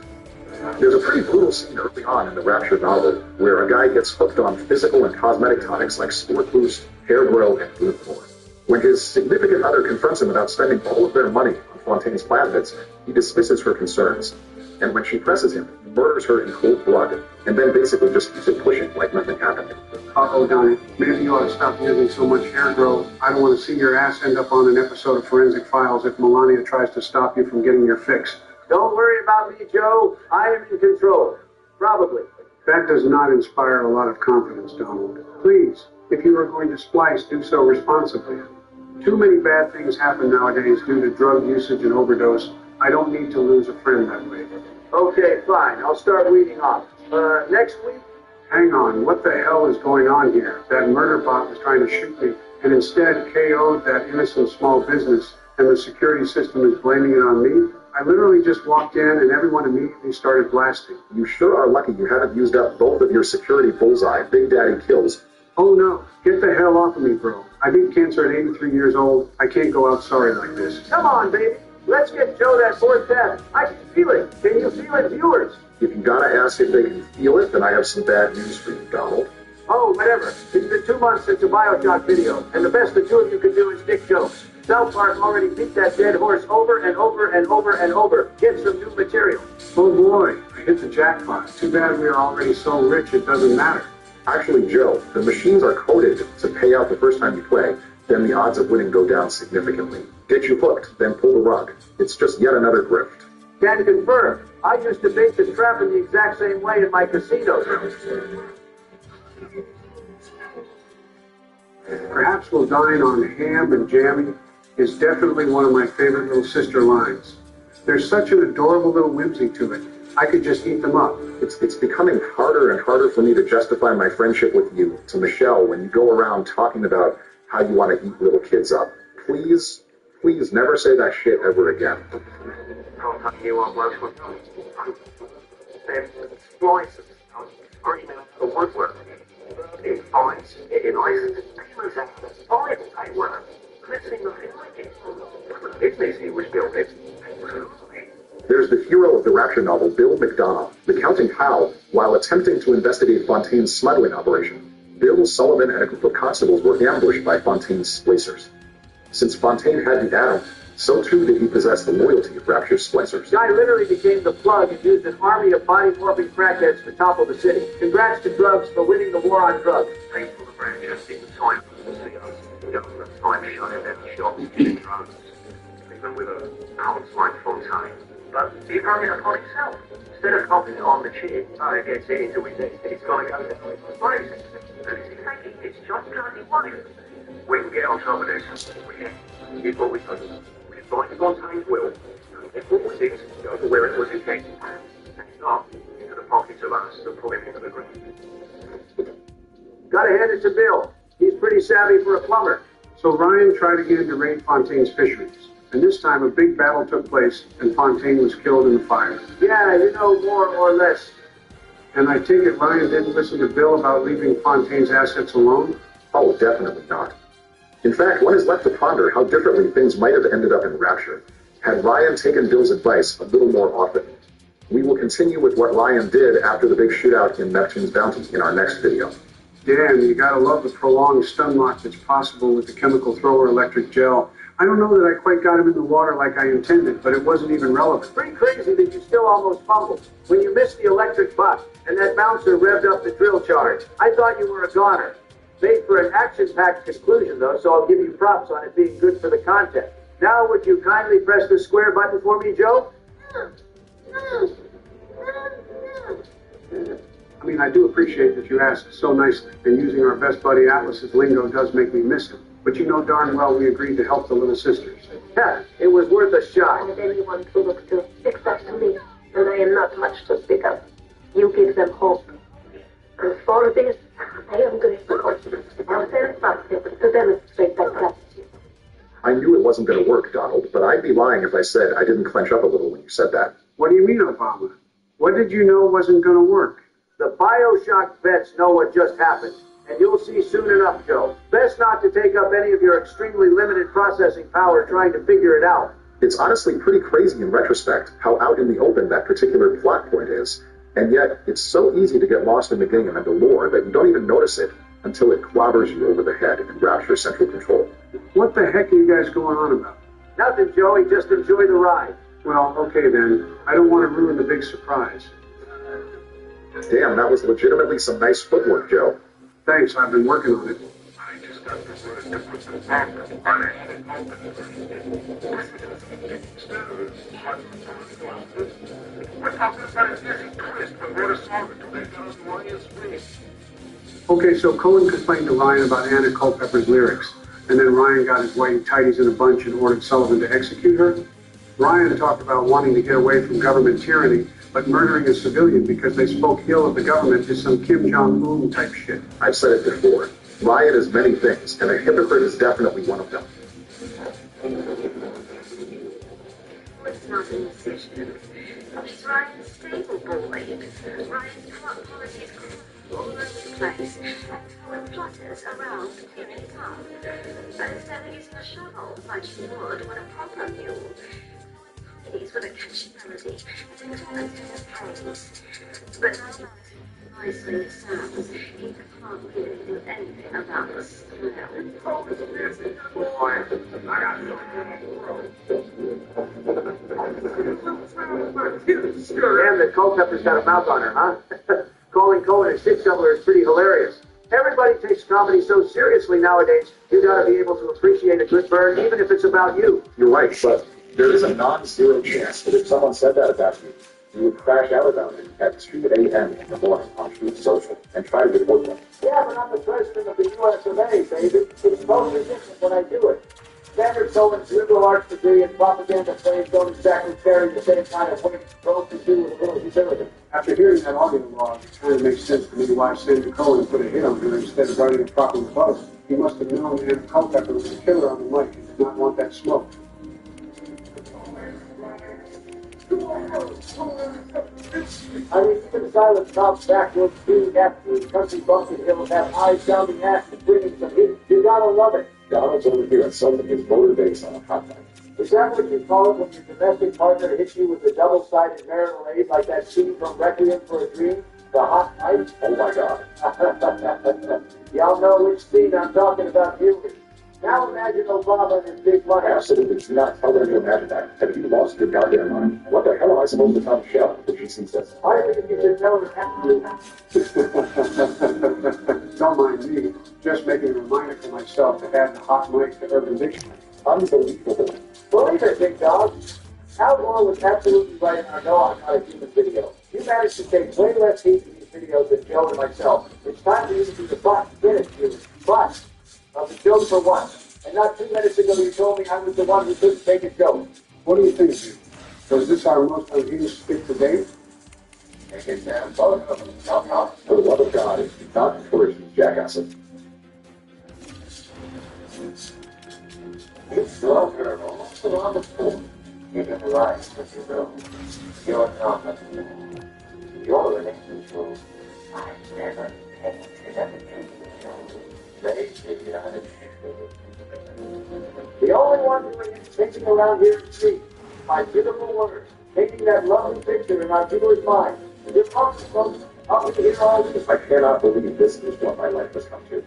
There's a pretty brutal scene early on in the Rapture novel where a guy gets hooked on physical and cosmetic tonics like Sport Boost, Hair Grow, and Gluten. When his significant other confronts him about spending all of their money on Fontaine's plasmids, he dismisses her concerns. And when she presses him, he murders her in cold blood, and then basically just keeps it pushing like nothing happened. Uh-oh, Donnie. Maybe you ought to stop using so much hair growth. I don't want to see your ass end up on an episode of Forensic Files if Melania tries to stop you from getting your fix. Don't worry about me, Joe. I am in control. Probably. That does not inspire a lot of confidence, Donald. Please, if you are going to splice, do so responsibly. Too many bad things happen nowadays due to drug usage and overdose. I don't need to lose a friend that way. Okay, fine. I'll start weeding off. Next week, Hang on, what the hell is going on here? That murder bot was trying to shoot me and instead KO'd that innocent small business, and the security system is blaming it on me? I literally just walked in and everyone immediately started blasting. You sure are lucky you haven't used up both of your security bullseye, Big Daddy kills. Oh no, get the hell off of me, bro. I beat cancer at 83 years old. I can't go out sorry like this. Come on, baby. Let's get Joe that fourth death. I can feel it. Can you feel it, viewers? If you gotta ask if they can feel it, then I have some bad news for you, Donald. Oh, whatever. It's been 2 months since a Bioshock video, and the best the two of you can do is dick jokes. South Park already beat that dead horse over and over and over and over. Get some new material. Oh boy, I hit the jackpot. Too bad we are already so rich it doesn't matter. Actually, Joe, the machines are coded to pay out the first time you play, then the odds of winning go down significantly. Get you hooked, then pull the rug. It's just yet another grift. Can confirm. I used to bait the trap in the exact same way in my casinos. Perhaps we'll dine on ham and jammy is definitely one of my favorite little sister lines. There's such an adorable little whimsy to it. I could just eat them up. It's becoming harder and harder for me to justify my friendship with you, to Michelle, when you go around talking about how you want to eat little kids up. Please, please never say that shit ever again. You want lunch with them? And slices, screaming at the woodwork. In fights, in ice, demons out of the Bible, they were. Let's see nothing like it. It makes you was built it. There's the hero of the Rapture novel, Bill McDonough, recounting how, while attempting to investigate Fontaine's smuggling operation, Bill, Sullivan, and a group of constables were ambushed by Fontaine's splicers. Since Fontaine had the atom, so too did he possess the loyalty of Rapture's splicers. Guy literally became the plug and used an army of body-morphing crackheads to topple the city. Congrats to drugs for winning the war on drugs. People around just in time to see us. Government time shut in every shop in drugs. Even with a cult like Fontaine. But he brought it upon himself. Instead of copying it on the chin, it gets it into his head. It's got to go down his brain. And it's exactly, it's just bloody money. We can get on top of this. We can. Here's what we've done. We've find Fontaine's will. If what was it, go to where it was intended. And not into the pockets of us and pull him into the ground. Gotta hand it to Bill. He's pretty savvy for a plumber. So Ryan tried again to raid Fontaine's fisheries. And this time a big battle took place and Fontaine was killed in the fire. Yeah, you know, more or less. And I take it Ryan didn't listen to Bill about leaving Fontaine's assets alone? Oh, definitely not. In fact, one is left to ponder how differently things might have ended up in Rapture had Ryan taken Bill's advice a little more often. We will continue with what Ryan did after the big shootout in Neptune's Bounty in our next video. Dan, you gotta love the prolonged stun lock that's possible with the chemical thrower electric gel. I don't know that I quite got him in the water like I intended, but it wasn't even relevant. Pretty crazy that you still almost fumbled when you missed the electric butt and that bouncer revved up the drill charge. I thought you were a goner. Made for an action-packed conclusion, though, so I'll give you props on it being good for the content. Now, would you kindly press the square button for me, Joe? I mean, I do appreciate that you asked so nicely, and using our best buddy Atlas's lingo does make me miss him. But you know darn well we agreed to help the little sisters. Yeah, it was worth a shot. And anyone to look to, except to me, and I am not much to speak of. You give them hope. And for this, I am grateful. I'll send something to demonstrate that gratitude. I knew it wasn't going to work, Donald, but I'd be lying if I said I didn't clench up a little when you said that. What do you mean, Obama? What did you know wasn't going to work? The Bioshock vets know what just happened, and you'll see soon enough, Joe. Best not to take up any of your extremely limited processing power trying to figure it out. It's honestly pretty crazy in retrospect how out in the open that particular plot point is, and yet it's so easy to get lost in the game and the lore that you don't even notice it until it clobbers you over the head in Rapture Central Control. What the heck are you guys going on about? Nothing, Joey. Just enjoy the ride. Well, okay then. I don't want to ruin the big surprise. Damn, that was legitimately some nice footwork, Joe. Thanks, I've been working on it. I just got the word to put the back on it. We're talking about an easy twist, but we're to solve it. Do they got us Ryan's face? Okay, so Cohen complained to Ryan about Anna Culpepper's lyrics, and then Ryan got his whitey tighties in a bunch and ordered Sullivan to execute her? Ryan talked about wanting to get away from government tyranny, but murdering a civilian because they spoke ill of the government is some Kim Jong-un type shit. I've said it before. Ryan is many things, and a hypocrite is definitely one of them. It's not a musician. It's Ryan's stable boy. Ryan's drug policy is all over the place, and throwing plotters around clearing it up. But instead of using a shovel, like he would when a proper mule, praise with a catchy melody and talk instead of praise. But now nicely it sounds, he can't really do anything about the smell. Oh, it's a nasty boy. I got Damn, that Culpepper's got a mouth on her, huh? Calling Cohen a shit shoveler is pretty hilarious. Everybody takes comedy so seriously nowadays, you gotta be able to appreciate a good burn, even if it's about you. You're right, but there is a non-zero chance that if someone said that about you, you would crash out about it at 2 a.m. in the morning on Truth Social and try to report them. Yeah, but I'm the president of the U.S. of A, baby. It's totally different when I do it. Standard Cohen's liberal arts degree and propaganda plays don't exactly carry the same kind of weight both to do with a little humility. After hearing that audio log, it kind of makes sense to me why Senator Cohen put a hit on her instead of writing a proper rebuttal. He must have known Ann Culpepper was a killer on the mic and did not want that smoke. I mean, even silent cops, backwoods, being after country bumpkin hills have high-sounding acts bringing some heat. You gotta love it. Donald's over here insulting his voter base on a hot night. Is that what you call it when your domestic partner hits you with a double-sided marital aid like that scene from Requiem for a Dream? The hot night? Oh my God. Y'all know which scene I'm talking about here. Now imagine Obama and his big money. Absolutely do not tell her to imagine that. Have you lost your goddamn mind? What the hell am I supposed to tell Michelle if she sees this? I think you should know that. Don't mind me. Just making a reminder for myself to add the hot mic to Urban Dictionary. Unbelievable. Believe it, big dog. Al Gore was absolutely right in our No, I'm Not a Human video. You managed to take way less heat in these videos than Joe and myself. It's time for you to be the butt, finish you, butt of the joke for once. And not 2 minutes ago you told me I was the one who couldn't take a joke. What do you think, Jim? Was this our most unhinged skit to date? For the love of God, do not encourage these jackasses. It's your girl, so on the phone. You can rise with your girl. You're not. You're in control. I've never painted a picture. They figured out it. The only one doing it thinking around here is me. My beautiful words, painting that lovely picture in our viewer's mind. You're talking, folks. I'll be here all week. I cannot believe this is what my life has come to.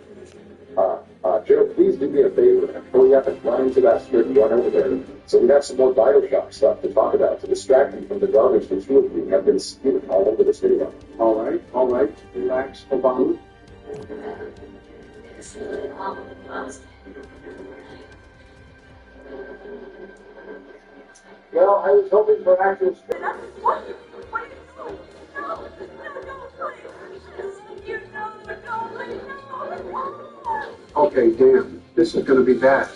Joe, please do me a favor and hurry up and run into that strip joint over there so we have some more Bioshock stuff to talk about to distract me from the garbage the two of you have been spewing all over this video. All right. Relax, Obama. Well, I was hoping for actual spirit. What are you doing? No, please. You know, no. Okay, damn. This is going to be bad.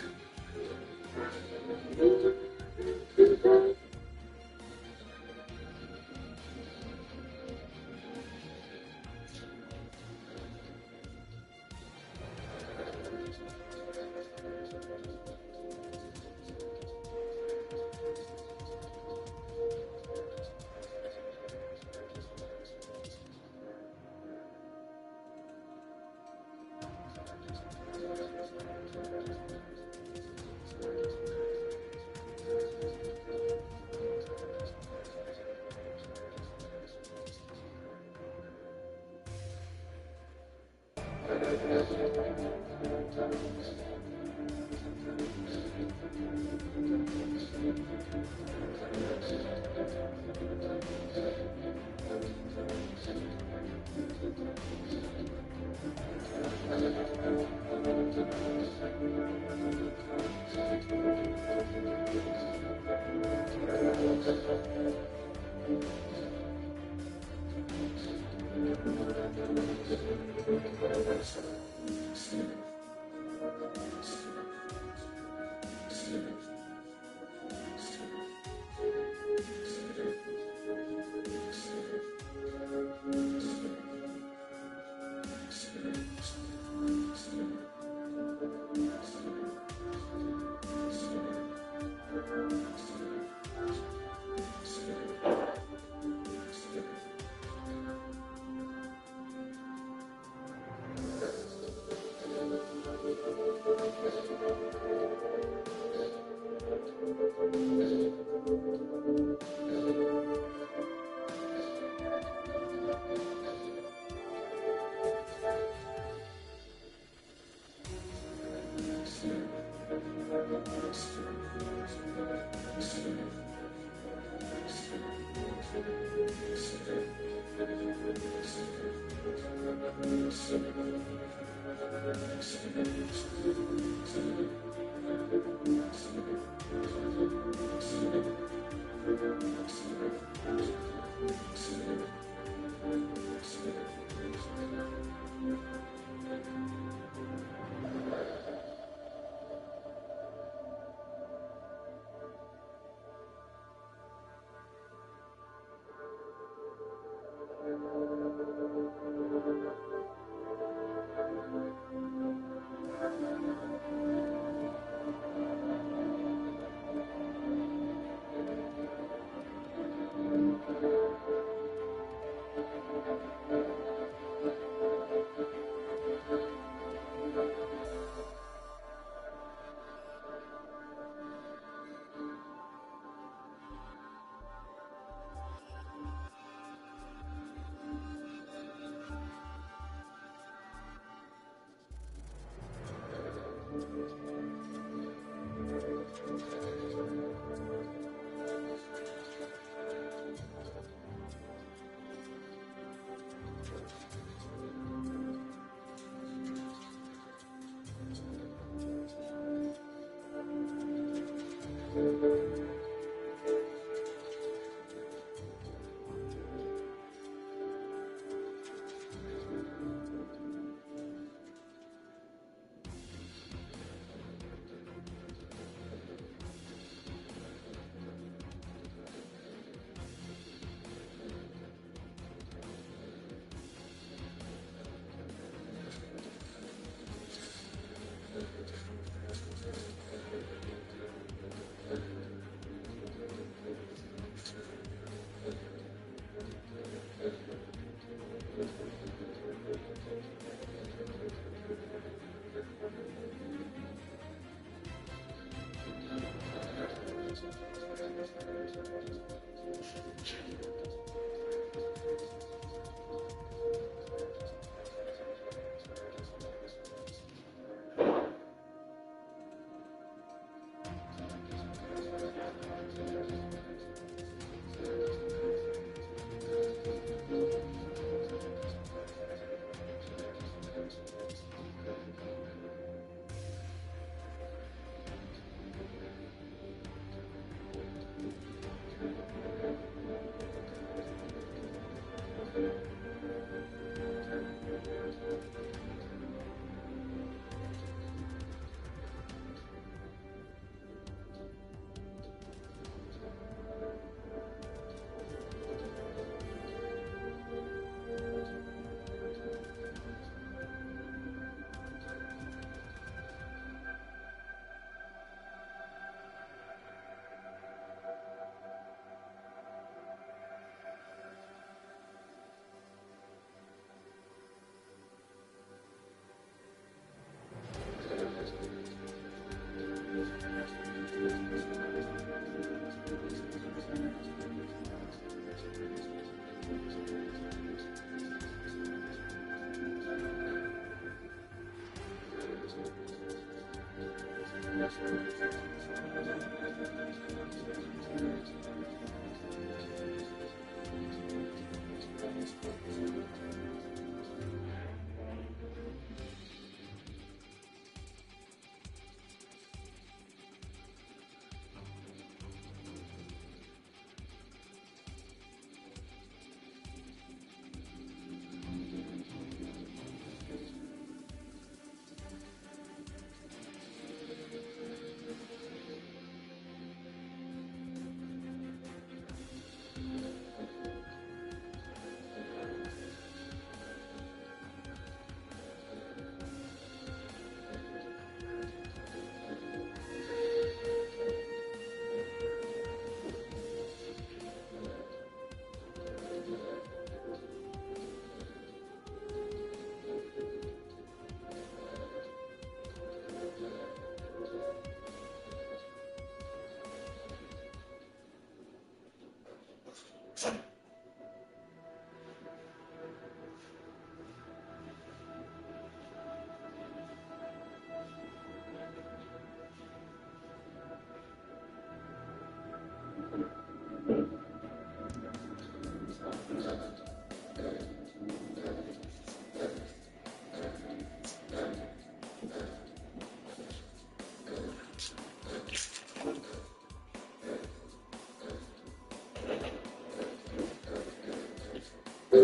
I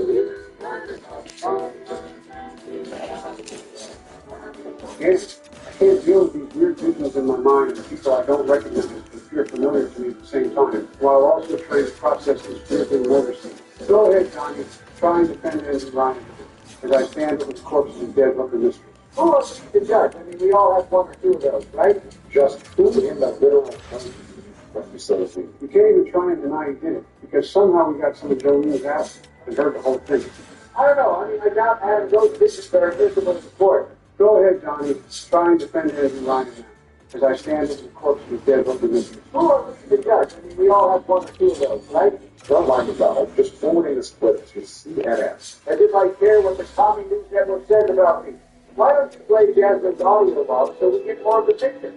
can't deal with these weird visions in my mind of people I don't recognize but appear familiar to me at the same time, while also trying to process this weird thing overseas. Go ahead, Johnny. Try and defend Andrew Ryan as I stand with the corpse of dead hooker mistress. Who else is the judge? I mean, we all have one or two of those, right? Just who in the literal facility? You can't even try and deny he did it, because somehow we got some of Jolene's ass and heard the whole thing. I don't know. I mean, I doubt having those pictures that are visible in the court. Go ahead, Johnny. Try and defend Andrew Ryan as I stand with the corpse of dead hooker mistress. Who else is the judge? I mean, we all have one or two of those, right? Don't mind about it. Just forwarding this clip to CNN. As if I care what the Tommy News Network says about me. Why don't you play Jasmine's audio log so we get more of the picture?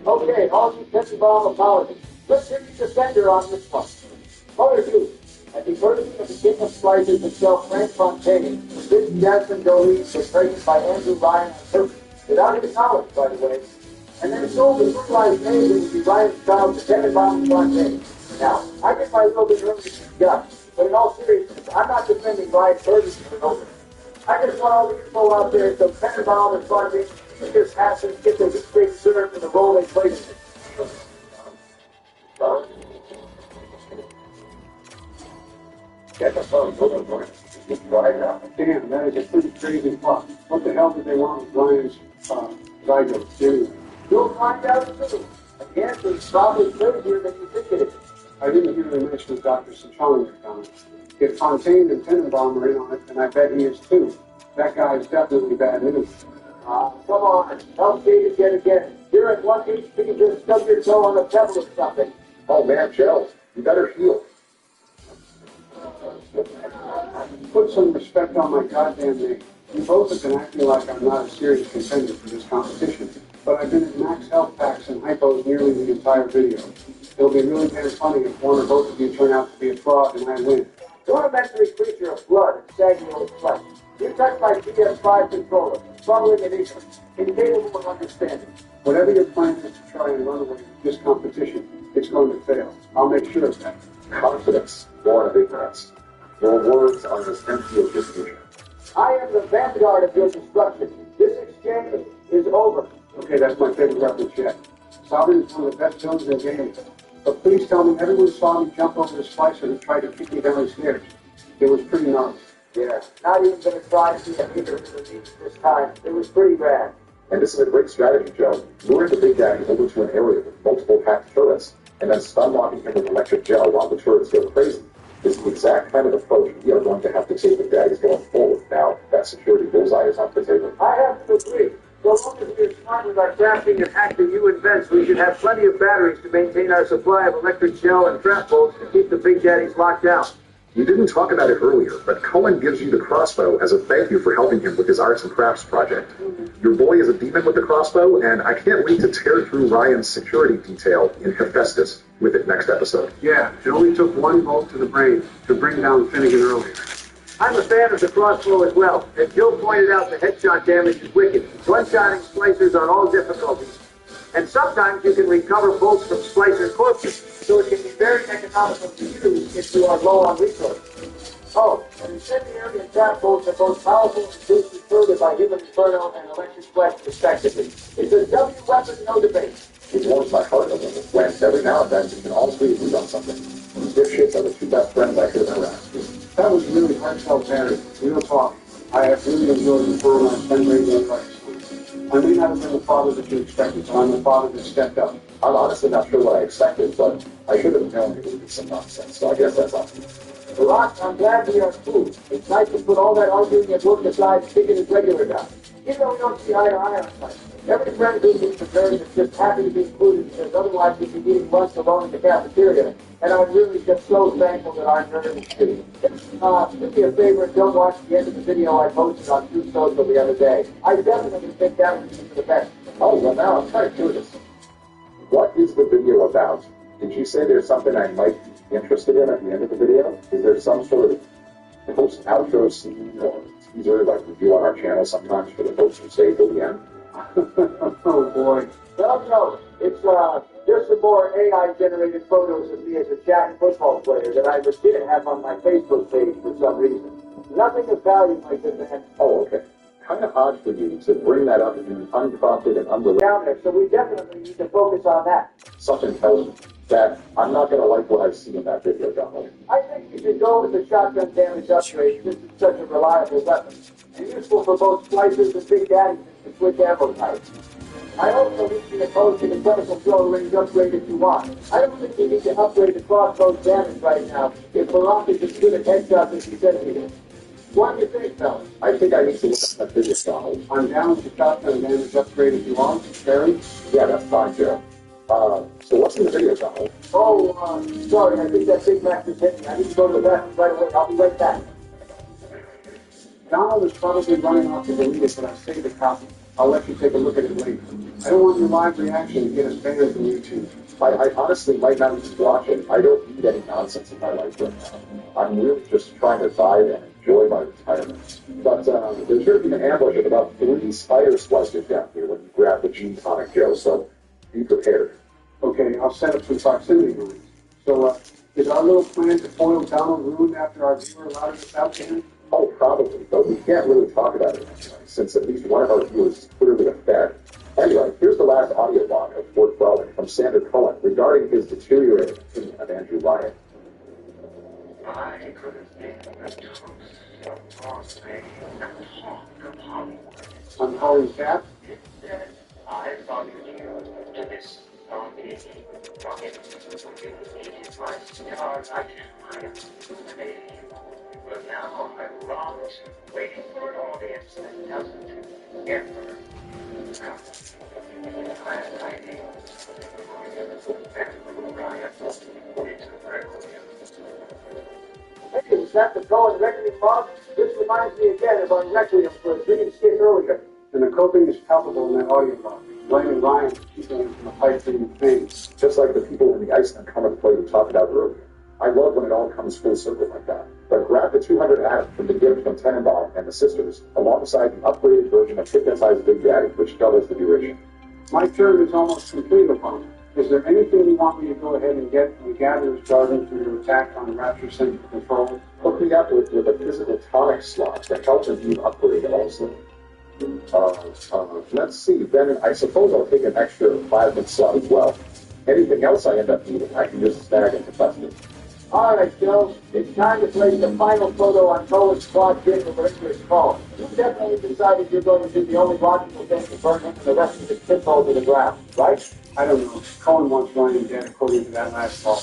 Okay, all you Tenenbaum apologies. Let's hear your defender on this one. Mother Goose, at the urging of the king of splicers himself, Frank Fontaine, this Jasmine Jolie was pregnant by Andrew Ryan on purpose, without his knowledge, by the way. And then sold the fertilized name that would be Ryan's child to Tenenbaum and Fontaine. Now, I get my little bit early gut, but in all seriousness, I'm not defending Ryan Burton for an open. I just want all the info out there so Tenenbaum and Fontaine can just have to get their straight served in the role they played in it. Get the phone moving for it. Right now. Damn, that is a pretty crazy plot. What the hell did they want with Ryan's zygote anyway? You'll find out soon. And the answer is probably crazier than you think it is. I didn't hear them mention Dr. Ciccone on it. If Fontaine and Tenenbaum are in on it, and I bet he is too. That guy is definitely bad news. Come on. Help me yet again. You're at 1 HP, just stub your toe on a pebble or something. Oh man, Joe, you better heal. Put some respect on my goddamn name. You both have been acting like I'm not a serious contender for this competition, but I've been at max health packs and hypos nearly the entire video. It'll be really damn funny if one or both of you turn out to be a fraud and I win. You're a mentally creature of blood and saggy old flesh. You touch my PS5 controller, bubbling and ignorant, incapable of understanding. Whatever your plan is to try and run away with this competition, it's going to fail. I'll make sure of that. Confidence, born of ignorance. Your words are as empty as your future. I am the vanguard of your destruction. This exchange is over. Okay, that's my favorite reference yet. Sovereign is one of the best villains in gaming. But please tell me everyone saw me jump over the splicer and try to kick me down the stairs. It was pretty gnarly. Yeah, not even going to try to be a leader for the beach this time. It was pretty rad. And this is a great strategy, Joe. Lure the big guy over to an area with multiple packed turrets, and then stun locking him with electric gel while the turrets go crazy. This is the exact kind of approach we are going to have to take with daddies going forward. Now, that security bullseye is off the table. I have to agree. So long as we are smart with our crafting and hacking new invents, we should have plenty of batteries to maintain our supply of electric gel and trap bolts to keep the big daddies locked down. You didn't talk about it earlier, but Cohen gives you the crossbow as a thank you for helping him with his arts and crafts project. Your boy is a demon with the crossbow, and I can't wait to tear through Ryan's security detail in Hephaestus with it next episode. Yeah, it only took one bolt to the brain to bring down Finnegan earlier. I'm a fan of the crossbow as well, and Joe pointed out the headshot damage is wicked. One-shotting splicers on all difficulties. And sometimes you can recover bolts from splicer corpses, so it can be very economical to use if you are low on resources. Oh, and incendiary and trap bolts are both powerful and boosted further by human inferno and electric flesh, respectively. It's a W weapon, no debate. It warms my heart a little when every now and then we can all three agree on something. These dipshits are the two best friends I could have ever asked. That was really heartfelt, Barry. Real talk. I have really enjoyed the time I spent raising a price. I may not have been the father that you expected, but I'm the father that stepped up. I'm honestly not sure what I expected, but I should have known it would be some nonsense, so I guess that's up to you. Rock, I'm glad we are cool. It's nice to put all that arguing and work aside and take it as regular now. Even though we don't see eye to eye on much. Every friend who meets a nerd is just happy to be included because otherwise we'd be eating lunch alone in the cafeteria. And I'm really just so thankful that our nerd is here. Do me a favor and don't watch the end of the video I posted on True Social the other day. I definitely think that would be for the best. Oh, well, now I'm kind of curious. What is the video about? Did you say there's something I might be interested in at the end of the video? Is there some sort of post-outro scene or teaser like we do on our channel sometimes for the folks who stay till the end? Oh boy. No. It's just some more AI-generated photos of me as a Jack football player that I didn't have on my Facebook page for some reason. Nothing of value, my good man. Oh, okay. Kind of odd for you to bring that up in unprompted and unrelated. Down there, so we definitely need to focus on that. Something tells me that I'm not going to like what I see in that video, Donald. I think you should go with the shotgun damage upgrade. This is such a reliable weapon. And useful for both splicers and big daddies to switch ammo types. I also need you to post the clinical flow range upgrade if you want. I don't think you need to upgrade the crossbow damage right now if Barack is as good at headshots as he says he is. What do you think, fellas? I think I need to look at that video, Donald. I'm down with the shotgun damage upgrade if you want. Barry? Yeah, that's fine, Joe. So what's in the video, Donald? Oh, sorry, I think that Big Mac is hitting me. I need to go to the bathroom right away. I'll be right back. Donald is probably running off to delete it, but I saved a copy. I'll let you take a look at it later. I don't want your live reaction to get us banned from YouTube. I honestly might not even watch it. I don't need any nonsense in my life right now. I'm really just trying to vibe and enjoy my retirement. But there's sure to be an ambush of about 3 spider splicers down here when you grab the gene tonic, Joe, so be prepared. Okay, I'll set up some proximity rules. So, is our little plan to foil Donald ruined after our viewer allowed us out to him? Oh, probably, but we can't really talk about it anyway, since at least one of our viewers is clearly a fed. Anyway, here's the last audio log of Fort Weldon from Sandra Cohen regarding his deteriorating opinion of Andrew Ryan. I could have been a toast of prosperity and talk of Hollywood. I'm calling Cap. Instead, I followed you to this zombie rocket who defeated my star like my illuminating. But now I'm lost, waiting for an audience that doesn't ever come. Glad I did. And Ryan it's a requiem. Hey, is that the Cohen Requiem Bob? This reminds me again of our Requiem for a dream skit earlier. And the coping is palpable in that audio log. Blaming Ryan for keeping him from a pipe-dream fame. Just like the people in the Iceland comic play we talked about earlier. I love when it all comes full circle like that. But grab the 200 atom from the gift from Tenenbaum and the sisters, alongside the upgraded version of Hypnotized Big Daddy, which doubles the duration. My turn is almost complete, opponent. Is there anything you want me to go ahead and get from the Gatherer's Garden for your attack on Rapture Central Control? Hook me up with a physical tonic slot to help review upgrade also. Let's see, then I suppose I'll take an extra plasmid slot as well. Anything else I end up needing, I can just snag and combust it. All right, Joe. It's time to place the final photo on Cohen's quad kit over his call. You definitely decided you're going to do the only logical thing to burn him and the rest of his pinball to the ground, right? I don't know. Cohen wants Ryan dead according to that last call.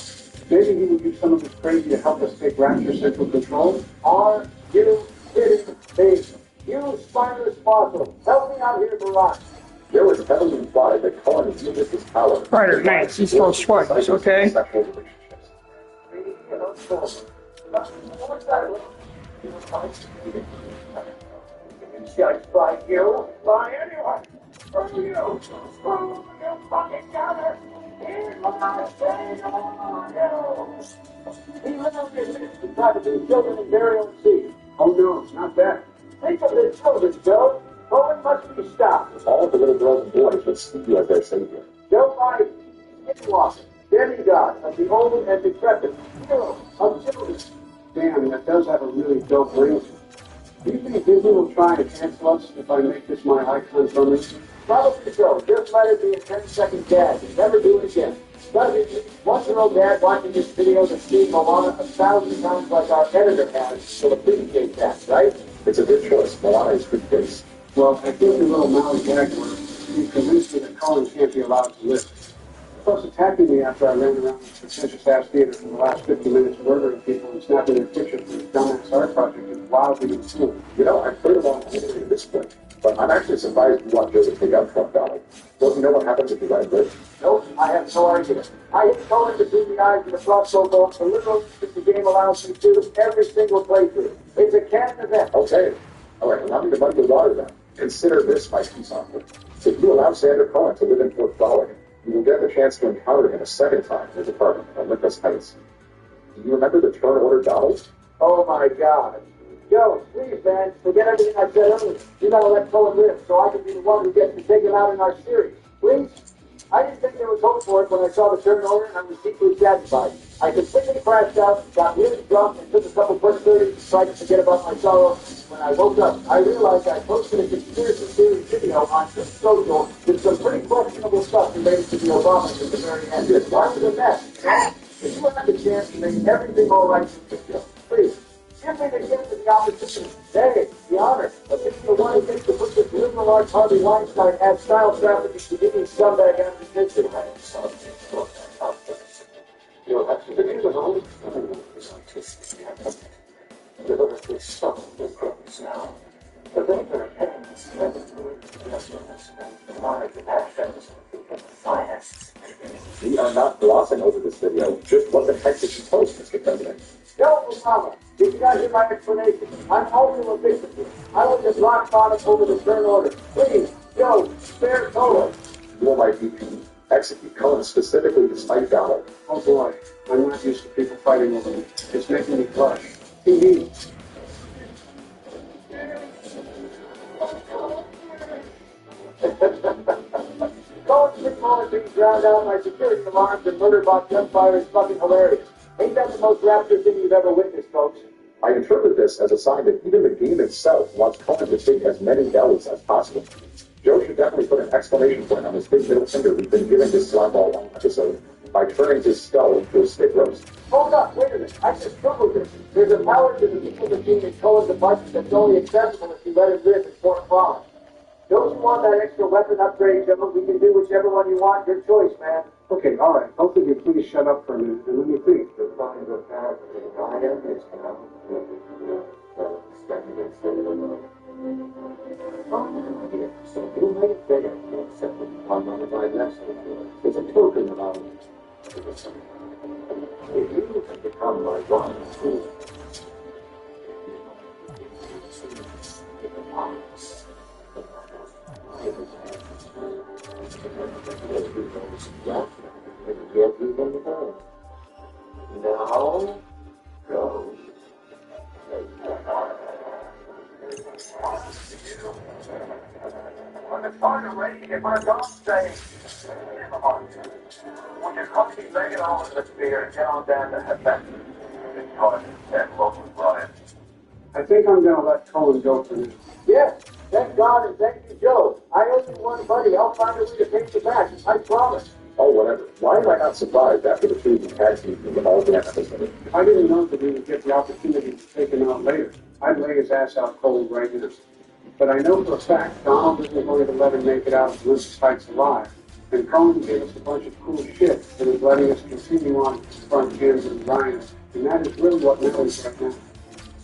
Maybe he will use some of his crazy to help us take Rapture Central Control? Are you kidding me? You spineless fossil. Help me out here, Barack. There was heavily implied that Cohen has used his power. Ryder, nice. He's full of swag. It's okay. Sexual relationships. Judged by you, by anyone. For you, screw you fucking gather. Here's what I say on you. He left his minutes to try to do children in burial and sea. Oh no, not that. Think of the children, Joe. Cohen must be stopped. All of the little girls and boys would see you as their savior. Joe Biden, skinwalker, demigod of the old and decrepit, hero of children. Damn, that does have a really dope ring to it. Do you think Disney will try to cancel us if I make this my icon summary? Probably so. Just let it be a 10-second gag and never do it again. Doesn't it? One-year-old dad watching this video to see Moana 1,000 times like our editor has will appreciate that, right? It's a good choice. Moana is good face. Well, I think the little Maui Jaguar, he convinced me that Colin can't be allowed to live. Plus, attacking me after I ran around the pretentious-ass theater for the last 50 minutes murdering people and snapping their pictures for his dumbass art project is wildly insane. You know, I've played along with it at this point. But I'm actually surprised you want Joe to take out Trump Valley. Don't you know what happens if you let him live? Nope, I have no idea. I hit Cohen between the eyes and the front so goal for literally the game allows me to every single playthrough. It's a canon event. Okay. All right, allow me to muddy the water then. Consider this my peace offering. If you allow Sander Cohen to live in Fort Valley, you will get the chance to encounter him a second time in his apartment on Olympus Heights. Do you remember the turn order Donald? Oh my God. Joe, please, man, forget everything I said earlier. You gotta let Cohen live so I can be the one who gets to take him out in our series. Please? I didn't think there was hope for it when I saw the turn order, and I was deeply satisfied. I completely crashed out, got really drunk, and took a couple quick 30s to try to forget about my sorrow. When I woke up, I realized I posted a conspiracy theory video on social with some pretty questionable stuff related to the Obamas at the very end. Why was a mess? If you had the chance to make everything all right with this show, please, give me the gift of the opportunity. Hey, the honor of being the one who gets to put this liberal arts Harvey Weinstein as style trafficking to give me scumbag out of the kitchen. You'll have to begin with all the artistic deliberately stop the progress now. The labor pains, restlessness, and mind passions, and science. We are not glossing over this video. Just what the heck did you post, Mr. President? Joe Obama, did you guys hear my explanation? I'm also a victim. I was just rock bottom over the turn order. Please, Joe, spare Cohen. You are my VP. Execute Cohen specifically despite Donald. Oh boy, I'm not used to people fighting over me. It's making me blush. TV. Cohen's recall being drowned out by security alarms and murder bot gunfire is fucking hilarious. Ain't that the most rapture thing you've ever witnessed, folks? I interpret this as a sign that even the game itself wants Cohen to take as many L's as possible. Joe should definitely put an exclamation point on his big middle finger we've been giving this slime-ball long episode by turning his skull into a stick roast. Hold up, wait a minute. I just Googled this. There's a power to the people machine in Cohen's device that's only accessible if you let it live in Fort Collins. Don't you want that extra weapon upgrade, Joe? We can do whichever one you want. Your choice, man. Okay, all right. Both of you please shut up for a minute and let me think. So you may better accept the unmodified lesson. It's a token of our if you can become my one tool, get even more. Now, go. When it's time to rain, if I don't say, never mind. Would you come me lay it on in the beer and get on down to Heaven? Because that book was Brian. I think I'm going to let Cohen go for now. Yes, thank God and thank you, Joe. I owe you one, buddy. I'll find a way to pay you back. I promise. Oh, whatever. Why am I not surprised after the two of you tag teamed in the All Damn episode? If I didn't know that we would get the opportunity to take him out later, I'd lay his ass out cold right now. But I know for a fact Donald isn't going to let him make it out of Olympus Heights alive. And Cohen gave us a bunch of cool shit that is letting us continue on to front Jim and Ryan. And that is really what matters right now.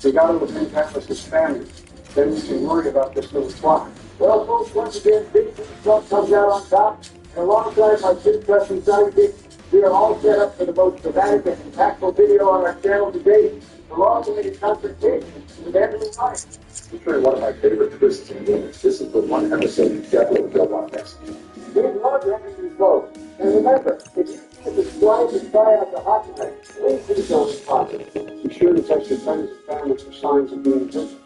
We got to avenge Atlas's family. Then we can worry about this little plot. Well, folks, once again, Big Trump comes out on top. And alongside my kid trusting sidekick, we are all set up for the most dramatic and impactful video on our channel today. The long-awaited confrontation with Andrew Ryan. Featuring one of my favorite twists in games, this is the one episode you definitely don't want next. We love Andrew's vote. And remember, if you see the subscribe and try out the hot tonight, please do so responsibly. Be sure to text your friends and family for signs of being good.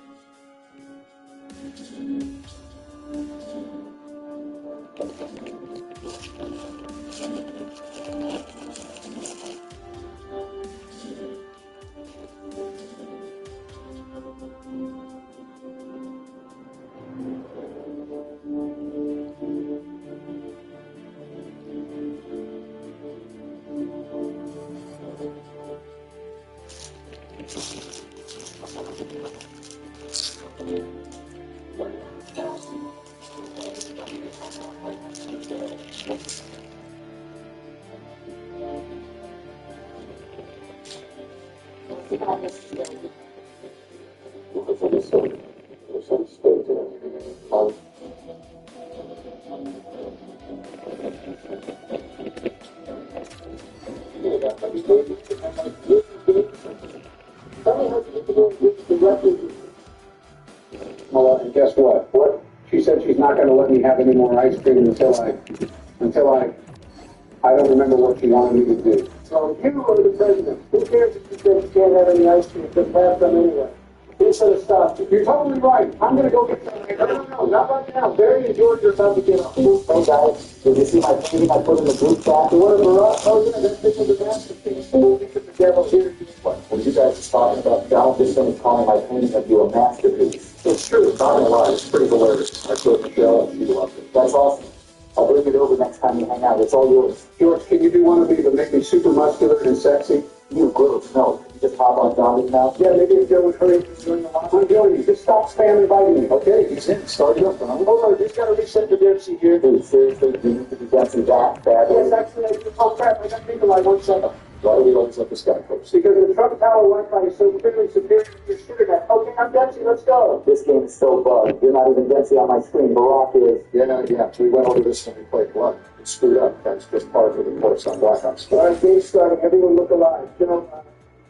Because of the soul, there's some state in it. have any more ice cream until I don't remember what she wanted me to do. So you are the president. Who cares if you said you can't have any ice cream? Just have some anyway. Who should have stopped you? You're totally right. I'm going to go get some. No, not right now. Barry and George are about to get up. Hey guys, did you see my painting I put in the group chat? The one of Barack? Oh yeah, that thing was a masterpiece. Think of the devil here. What? Well, you guys are talking about Donald this thing is calling my painting of you a masterpiece. It's true. It's not gonna lie. It's pretty hilarious. I showed Michelle and she loved it. That's awesome. I'll bring it over next time you hang out. It's all yours. George, can you do one of me but make me super muscular and sexy? You gross. No. You just hop on Johnny's now. Yeah, maybe if Joe was hurrying doing a lot. I'm doing you. Just stop spam inviting me. Okay, he's in. Start it up. Hold on, just gotta reset the Dempsey here. Dude, seriously, you need to be dancing that bad. Yes, actually, oh crap, I got Nikolai 1 second. Why do we always let this guy first? Because the Trump Tower Wi-Fi is so clearly superior to your internet. Okay, I'm Dempsey, let's go. This game is so bugged. You're not even Dempsey on my screen. Barack is. Yeah. We went over this when we played blood. It screwed up. That's just part of the course on Black Ops. All right, game starting. Everyone look alive. You know,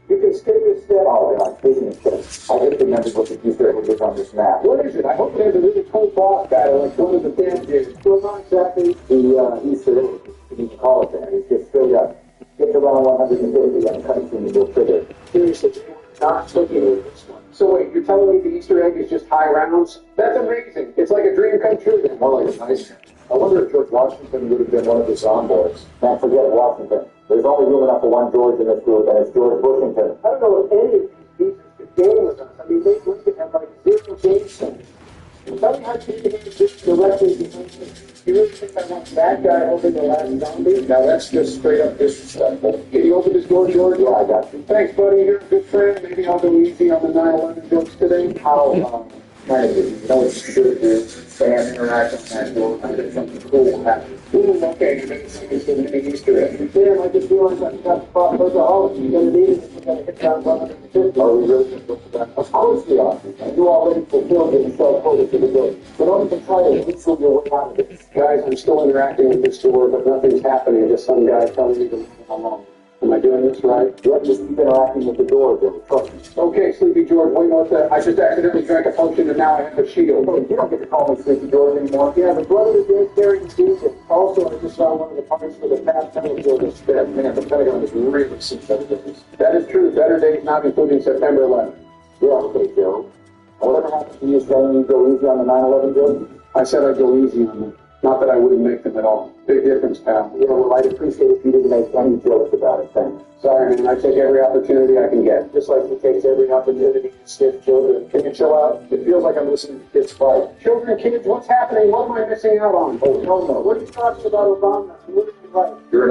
you can skip this step. Oh, God, speaking of shit, I just remembered what the Easter egg is on this map. What is it? I hope it has a really cool boss battle like one of the damn did. Well, not exactly. The Easter egg, if you can call it that, is just straight up. Get to around 150 and cut it to the trigger. Seriously, they were not looking at this one. So wait, you're telling me the Easter egg is just high rounds? That's amazing. It's like a dream come true. More like a nice. I wonder if George Washington would have been one of the zomboids. Man, forget Washington. There's only room enough for one George in this group, and it's George Bushington. I don't know if any of these pieces could game with us. I mean, they Lincoln had like 0 game sense. Tell me how you can get this directly behind me. You really think I want that guy over the last zombie? Now that's just straight up disrespectful. Can you open this door, George? Yeah, I got you. Thanks, buddy. You're a good friend. Maybe I'll go easy on the 9/11 jokes today. How, kind of, you know what you should do? Stay and interact on that door, and if something cool will happen. Ooh, okay. It's a mini Easter egg. Damn, I just realized I forgot to spot Bertaholic. You're going to need it if you're going to hit down 150. Are we really going to go for that? Of course we are. And you already fulfilled it and self-quoted for the day. So don't even try to whistle your way out of this. Guys, I'm still interacting with this door, but nothing's happening. Just some guy telling me to leave it alone. Am I doing this right? Yep, just keep interacting with the door, Bill. Trust me. Okay, Sleepy George, wait, what the? I just accidentally drank a potion and now I have a shield. Hey, you don't get to call me Sleepy George anymore. Yeah, the brother of Dave carrying Jesus. Also, I just saw one of the parts for the Pat Penalty It's bad, man. The Pentagon is really seeing better days. That is true. Better days not including September 11th. Yeah, okay, Joe. Whatever happens to you saying you go easy on the 9/11 joke? I said I'd go easy on them. Not that I wouldn't make them at all. Big difference, pal. Yeah, well, I'd appreciate if you didn't make any jokes about it, thanks. Sorry, man. I take every opportunity I can get. just like he takes every opportunity to stiff children. Can you chill out? It feels like I'm listening to kids fight. Children, kids, what's happening? What am I missing out on? Oh, no. What are you talking about, Obama? You're right. You're an